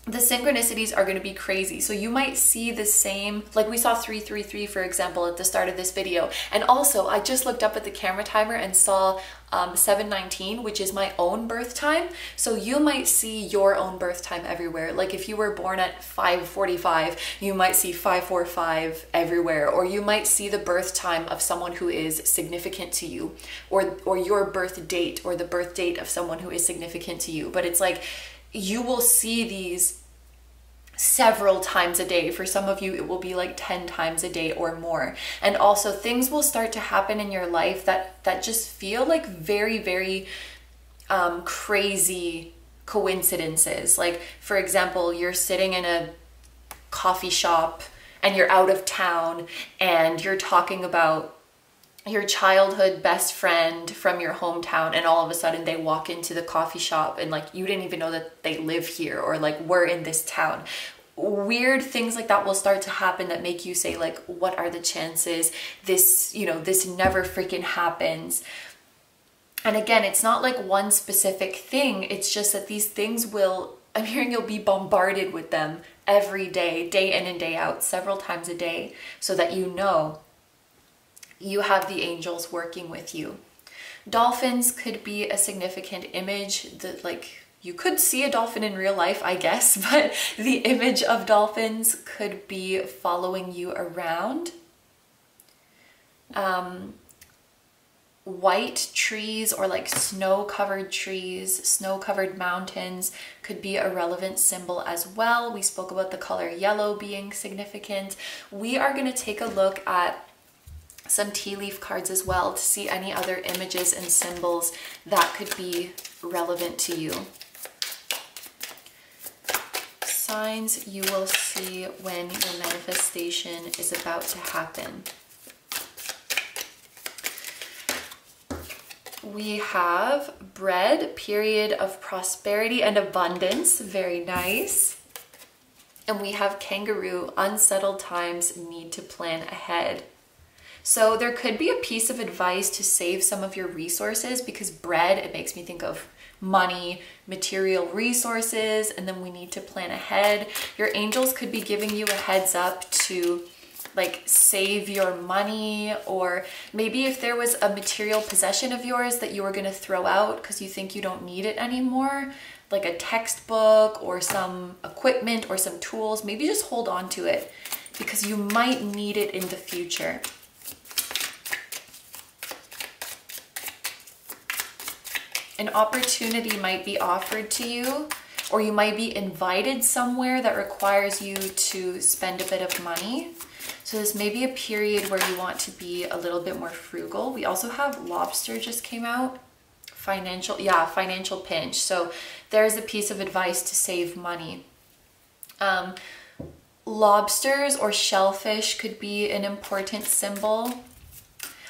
The synchronicities are going to be crazy. So you might see the same, like we saw 333, for example, at the start of this video. And also, I just looked up at the camera timer and saw 719, which is my own birth time. So you might see your own birth time everywhere. Like if you were born at 5:45, you might see 5:45 everywhere. Or you might see the birth time of someone who is significant to you, or your birth date, or the birth date of someone who is significant to you. But it's like, you will see these several times a day. For some of you, it will be like 10 times a day or more. And also things will start to happen in your life that just feel like very, very crazy coincidences. Like, for example, you're sitting in a coffee shop and you're out of town and you're talking about your childhood best friend from your hometown, and all of a sudden they walk into the coffee shop and like you didn't even know that they live here or like we're in this town. Weird things like that will start to happen that make you say like, what are the chances this, you know, this never freaking happens. And again, it's not like one specific thing, it's just that these things will, I'm hearing you'll be bombarded with them every day, day in and day out, several times a day, so that you know you have the angels working with you. Dolphins could be a significant image that, like, you could see a dolphin in real life, I guess, but the image of dolphins could be following you around. White trees or like snow-covered trees, snow-covered mountains could be a relevant symbol as well. We spoke about the color yellow being significant. We are going to take a look at some tea leaf cards as well to see any other images and symbols that could be relevant to you. Signs you will see when your manifestation is about to happen. We have bread, period of prosperity and abundance, very nice. And we have kangaroo, unsettled times, need to plan ahead. So there could be a piece of advice to save some of your resources, because bread, it makes me think of money, material resources, and then we need to plan ahead. Your angels could be giving you a heads up to like save your money, or maybe if there was a material possession of yours that you were going to throw out because you think you don't need it anymore, like a textbook or some equipment or some tools, maybe just hold on to it because you might need it in the future. An opportunity might be offered to you, or you might be invited somewhere that requires you to spend a bit of money. So this may be a period where you want to be a little bit more frugal. We also have lobster just came out. Financial pinch. So there's a piece of advice to save money. Lobsters or shellfish could be an important symbol.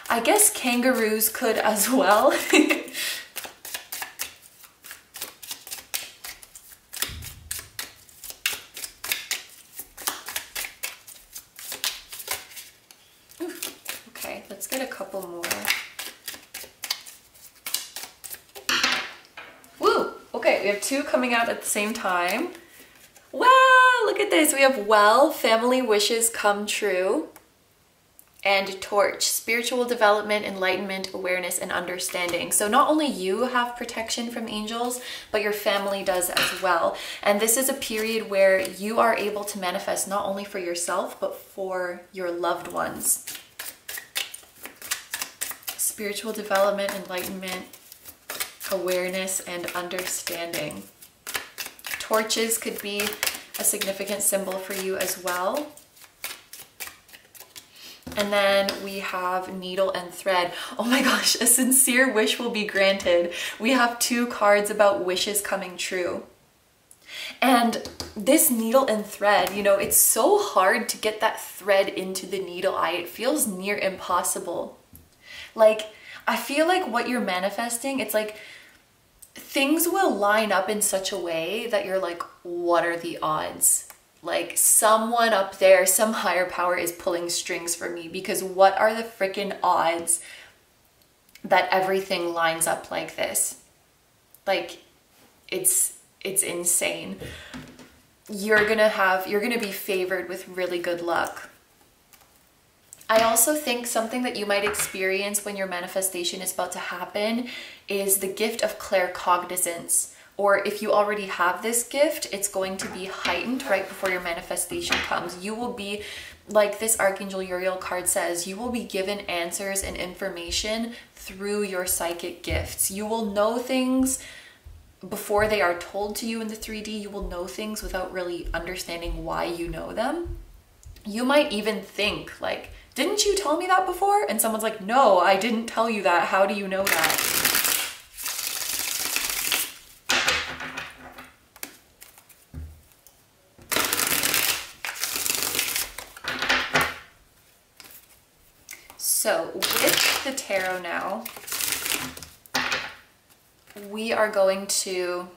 I guess kangaroos could as well. Let's get a couple more. Woo! Okay, we have two coming out at the same time. Wow, look at this. We have well, family wishes come true. And torch, spiritual development, enlightenment, awareness, and understanding. So not only you have protection from angels, but your family does as well. And this is a period where you are able to manifest not only for yourself, but for your loved ones. Spiritual development, enlightenment, awareness, and understanding. Torches could be a significant symbol for you as well. And then we have needle and thread. Oh my gosh, a sincere wish will be granted. We have two cards about wishes coming true. And this needle and thread, you know, it's so hard to get that thread into the needle eye. It feels near impossible. Like, I feel like what you're manifesting, it's like things will line up in such a way that you're like, what are the odds? Like someone up there, some higher power is pulling strings for me, because what are the freaking odds that everything lines up like this? Like, it's insane. You're gonna be favored with really good luck. I also think something that you might experience when your manifestation is about to happen is the gift of claircognizance. Or if you already have this gift, it's going to be heightened right before your manifestation comes. You will be, like this Archangel Uriel card says, you will be given answers and information through your psychic gifts. You will know things before they are told to you in the 3D, you will know things without really understanding why you know them. You might even think like, didn't you tell me that before? And someone's like, no, I didn't tell you that. How do you know that? So with the tarot now, we are going to,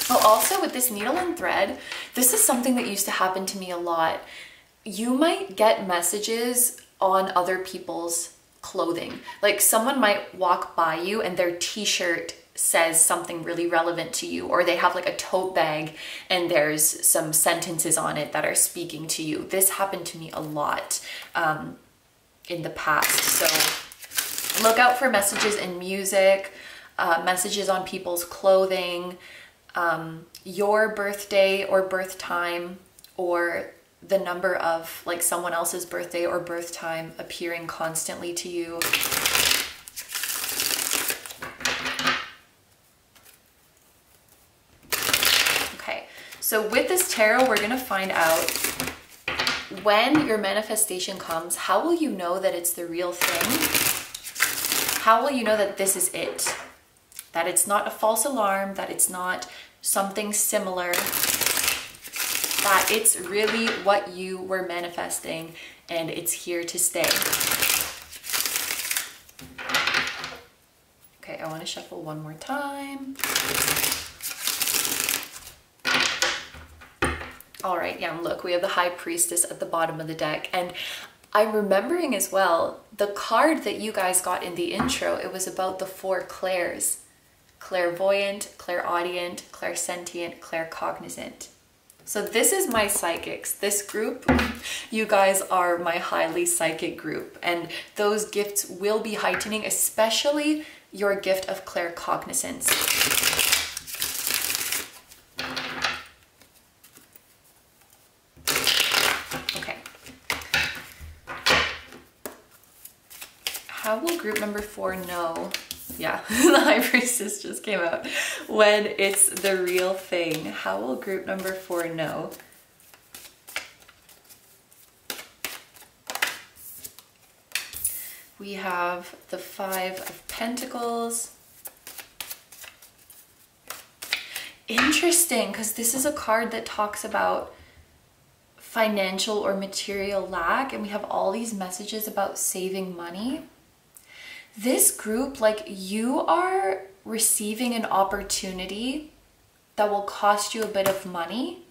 oh, also with this needle and thread, this is something that used to happen to me a lot. You might get messages on other people's clothing. Like someone might walk by you and their t-shirt says something really relevant to you, or they have like a tote bag and there's some sentences on it that are speaking to you. This happened to me a lot in the past. So look out for messages in music, messages on people's clothing, your birthday or birth time, or the number of like someone else's birthday or birth time appearing constantly to you. Okay, so with this tarot, we're gonna find out when your manifestation comes, how will you know that it's the real thing? How will you know that this is it? That it's not a false alarm, that it's not something similar, that it's really what you were manifesting and it's here to stay. Okay, I want to shuffle one more time. All right, yeah, look, we have the High Priestess at the bottom of the deck, and I'm remembering as well, the card that you guys got in the intro, it was about the 4 clairs. Clairvoyant, clairaudient, clairsentient, claircognizant. So this is my psychics. This group, you guys are my highly psychic group, and those gifts will be heightening, especially your gift of claircognizance. How will group number 4 know? Yeah, the High Priestess just came out. When it's the real thing, how will group number 4 know? We have the 5 of Pentacles. Interesting, because this is a card that talks about financial or material lack, and we have all these messages about saving money. This group, like, you are receiving an opportunity that will cost you a bit of money.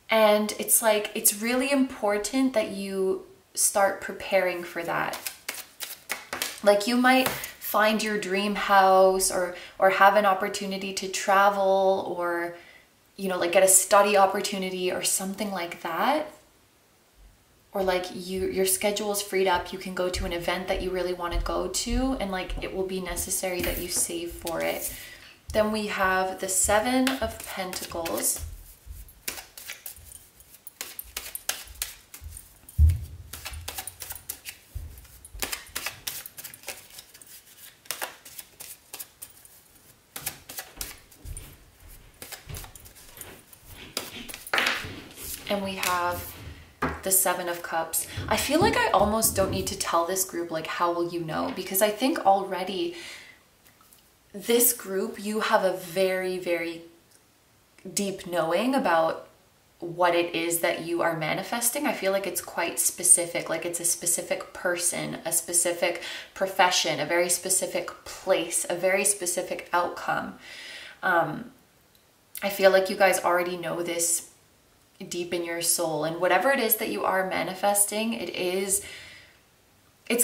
And it's like, it's really important that you start preparing for that. Like, you might find your dream house or have an opportunity to travel, or, you know, like get a study opportunity or something like that. Or like your schedule is freed up, you can go to an event that you really want to go to, and like it will be necessary that you save for it. Then we have the 7 of Pentacles. And we have the 7 of Cups. I feel like I almost don't need to tell this group like how will you know, because I think already this group, you have a very, very deep knowing about what it is that you are manifesting. I feel like it's quite specific, like it's a specific person, a specific profession, a very specific place, a very specific outcome. I feel like you guys already know this deep in your soul, and whatever it is that you are manifesting, it's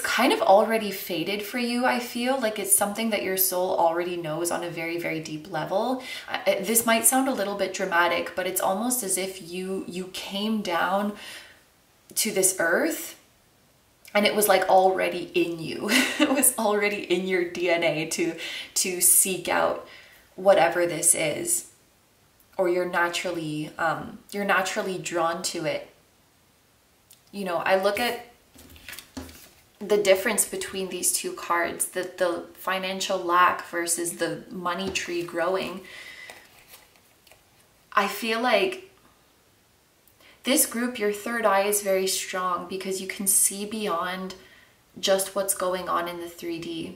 kind of already fated for you. I feel like it's something that your soul already knows on a very, very deep level. This might sound a little bit dramatic, but it's almost as if you came down to this earth and it was like already in you. It was already in your DNA to seek out whatever this is. Or you're naturally drawn to it. You know, I look at the difference between these two cards, the financial lack versus the money tree growing, I feel like this group, your third eye is very strong because you can see beyond just what's going on in the 3D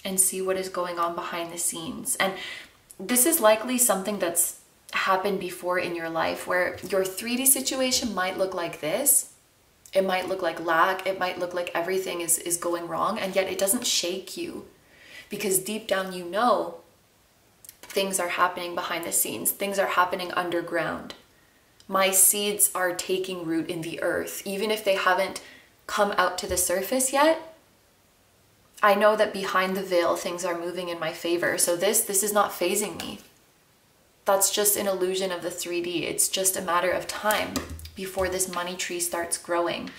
and see what is going on behind the scenes. And this is likely something that's happened before in your life where your 3D situation might look like this. It might look like lack. It might look like everything is going wrong, and yet it doesn't shake you because deep down you know things are happening behind the scenes. Things are happening underground. My seeds are taking root in the earth. Even if they haven't come out to the surface yet, I know that behind the veil things are moving in my favor. So this is not phasing me. That's just an illusion of the 3D. It's just a matter of time before this money tree starts growing.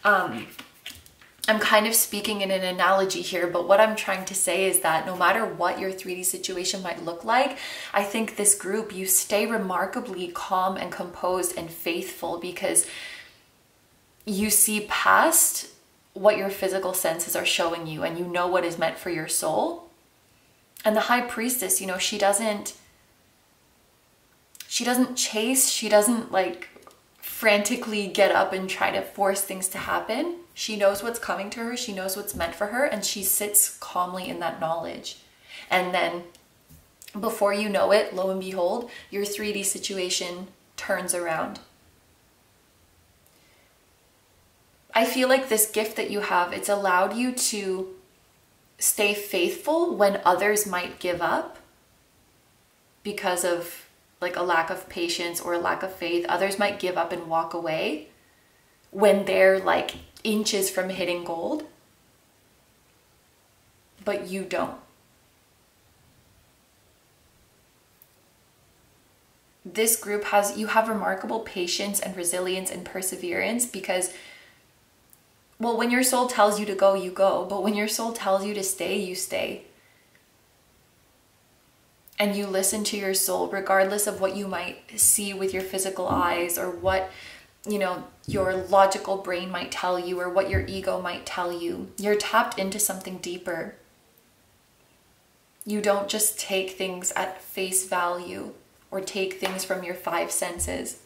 I'm kind of speaking in an analogy here, but what I'm trying to say is that no matter what your 3D situation might look like, I think this group, you stay remarkably calm and composed and faithful because you see past what your physical senses are showing you and you know what is meant for your soul. And the High Priestess, you know, she doesn't chase, she doesn't like frantically get up and try to force things to happen. She knows what's coming to her, she knows what's meant for her, and she sits calmly in that knowledge. And then before you know it, lo and behold, your 3D situation turns around. I feel like this gift that you have, it's allowed you to stay faithful when others might give up because of like a lack of patience or a lack of faith. Others might give up and walk away when they're like inches from hitting gold, but you don't. This group you have remarkable patience and resilience and perseverance because, well, when your soul tells you to go, you go, but when your soul tells you to stay, you stay. And you listen to your soul regardless of what you might see with your physical eyes or what, you know, your logical brain might tell you or what your ego might tell you. You're tapped into something deeper. You don't just take things at face value or take things from your 5 senses.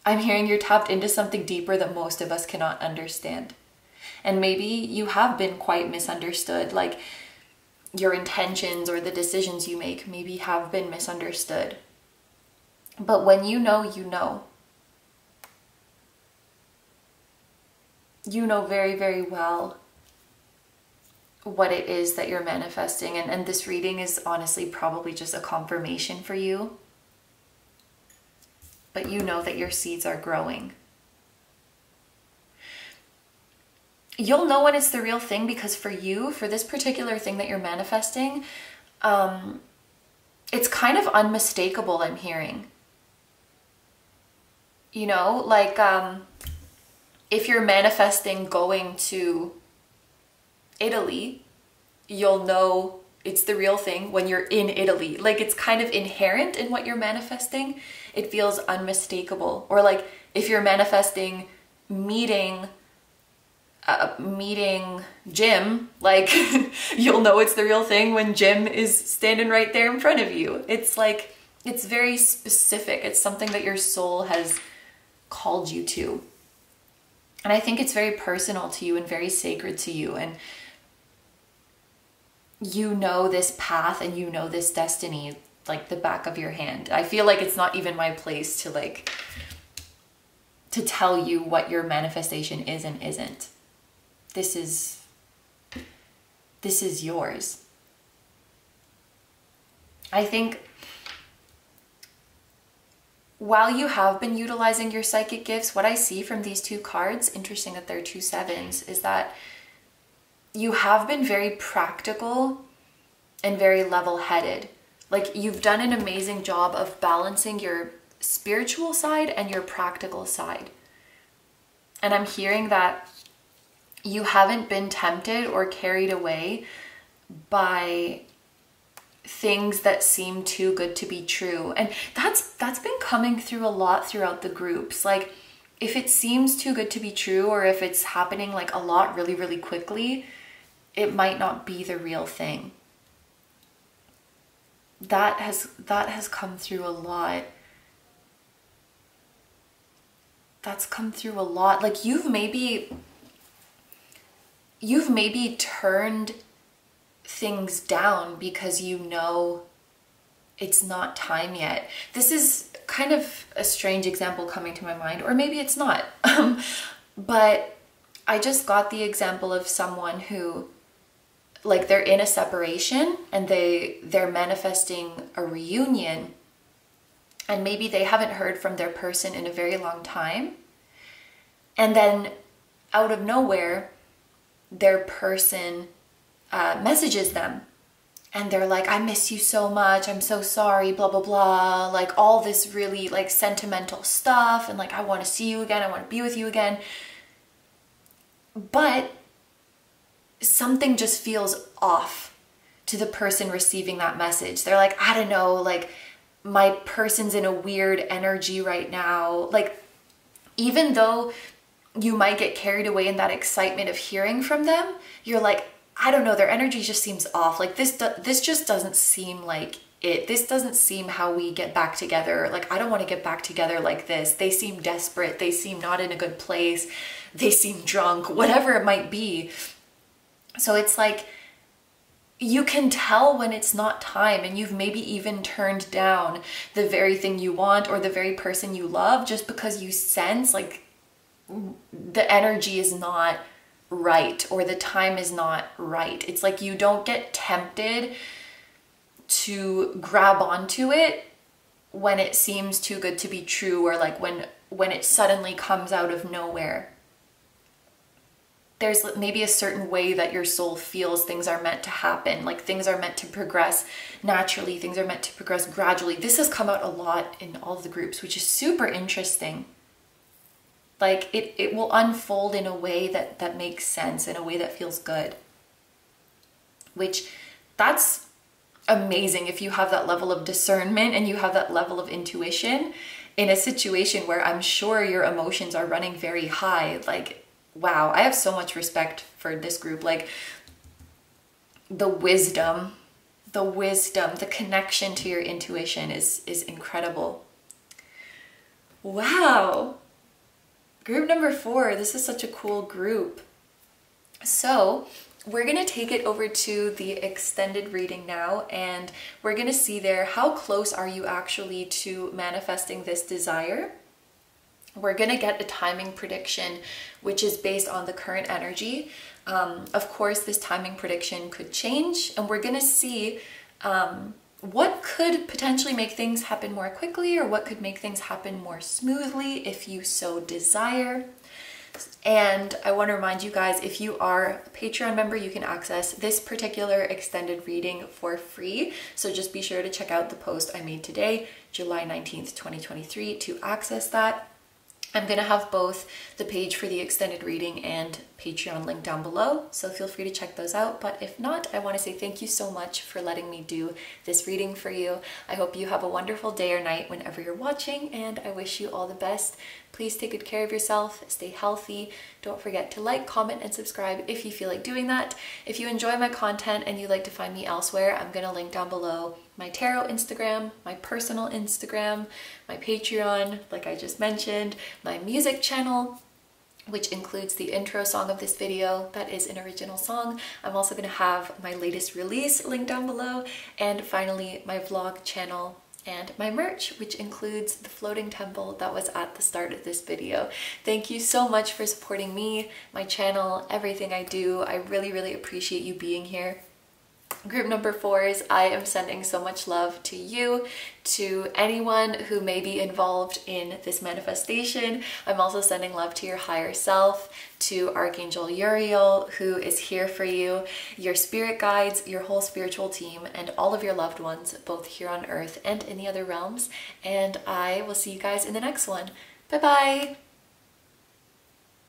I'm hearing you're tapped into something deeper that most of us cannot understand. And maybe you have been quite misunderstood, like your intentions or the decisions you make maybe have been misunderstood. But when you know, you know. You know very, very well what it is that you're manifesting. And this reading is honestly probably just a confirmation for you. But you know that your seeds are growing. You'll know when it's the real thing because for you, for this particular thing that you're manifesting, it's kind of unmistakable, I'm hearing. You know, like if you're manifesting going to Italy, you'll know it's the real thing when you're in Italy. Like it's kind of inherent in what you're manifesting. It feels unmistakable. Or like if you're manifesting meeting Jim, like you'll know it's the real thing when Jim is standing right there in front of you. It's like, it's very specific. It's something that your soul has called you to. And I think it's very personal to you and very sacred to you. And you know this path and you know this destiny like the back of your hand. I feel like it's not even my place to like, to tell you what your manifestation is and isn't. This is yours. I think while you have been utilizing your psychic gifts, what I see from these 2 cards, interesting that they're 2 sevens, is that you have been very practical and very level-headed. Like you've done an amazing job of balancing your spiritual side and your practical side. And I'm hearing that you haven't been tempted or carried away by things that seem too good to be true. And that's been coming through a lot throughout the groups. Like if it seems too good to be true, or if it's happening like a lot really, really quickly, it might not be the real thing. That has come through a lot. That's come through a lot. Like you've maybe turned things down because you know it's not time yet. This is kind of a strange example coming to my mind, or maybe it's not. But I just got the example of someone who, like, they're in a separation and they're manifesting a reunion, and maybe they haven't heard from their person in a very long time. And then out of nowhere, their person messages them. And they're like, I miss you so much. I'm so sorry, blah, blah, blah. Like all this really like sentimental stuff. And like, I want to see you again. I want to be with you again. But something just feels off to the person receiving that message. They're like, I don't know, like my person's in a weird energy right now. Like, even though you might get carried away in that excitement of hearing from them, you're like, I don't know, their energy just seems off. Like this just doesn't seem like it. This doesn't seem how we get back together. Like, I don't want to get back together like this. They seem desperate. They seem not in a good place. They seem drunk, whatever it might be. So it's like, you can tell when it's not time, and you've maybe even turned down the very thing you want or the very person you love just because you sense like the energy is not right or the time is not right. It's like you don't get tempted to grab onto it when it seems too good to be true, or like when it suddenly comes out of nowhere. There's maybe a certain way that your soul feels things are meant to happen. Like things are meant to progress naturally. Things are meant to progress gradually. This has come out a lot in all of the groups, which is super interesting. Like it will unfold in a way that makes sense, in a way that feels good. Which, that's amazing if you have that level of discernment and you have that level of intuition in a situation where I'm sure your emotions are running very high. Like, wow, I have so much respect for this group. Like the wisdom, the connection to your intuition is incredible. Wow. Group number 4, this is such a cool group. So we're gonna take it over to the extended reading now, and we're gonna see there how close are you actually to manifesting this desire. We're gonna get a timing prediction, which is based on the current energy. Of course, this timing prediction could change, and we're gonna see what could potentially make things happen more quickly, or what could make things happen more smoothly if you so desire. And I want to remind you guys, if you are a Patreon member, you can access this particular extended reading for free. So just be sure to check out the post I made today, July 19th, 2023, to access that. I'm going to have both the page for the extended reading and Patreon link down below, so feel free to check those out. But if not, I want to say thank you so much for letting me do this reading for you. I hope you have a wonderful day or night whenever you're watching, and I wish you all the best. Please take good care of yourself, stay healthy. Don't forget to like, comment, and subscribe if you feel like doing that. If you enjoy my content and you'd like to find me elsewhere, I'm going to link down below my tarot Instagram, my personal Instagram, my Patreon, like I just mentioned, my music channel, which includes the intro song of this video. That is an original song. I'm also going to have my latest release linked down below, and finally my vlog channel and my merch, which includes the floating temple that was at the start of this video. Thank you so much for supporting me, my channel, everything I do. I really, really appreciate you being here. Group number 4s, I am sending so much love to you, to anyone who may be involved in this manifestation. I'm also sending love to your higher self, to Archangel Uriel, who is here for you, your spirit guides, your whole spiritual team, and all of your loved ones, both here on Earth and in the other realms. And I will see you guys in the next one. Bye-bye!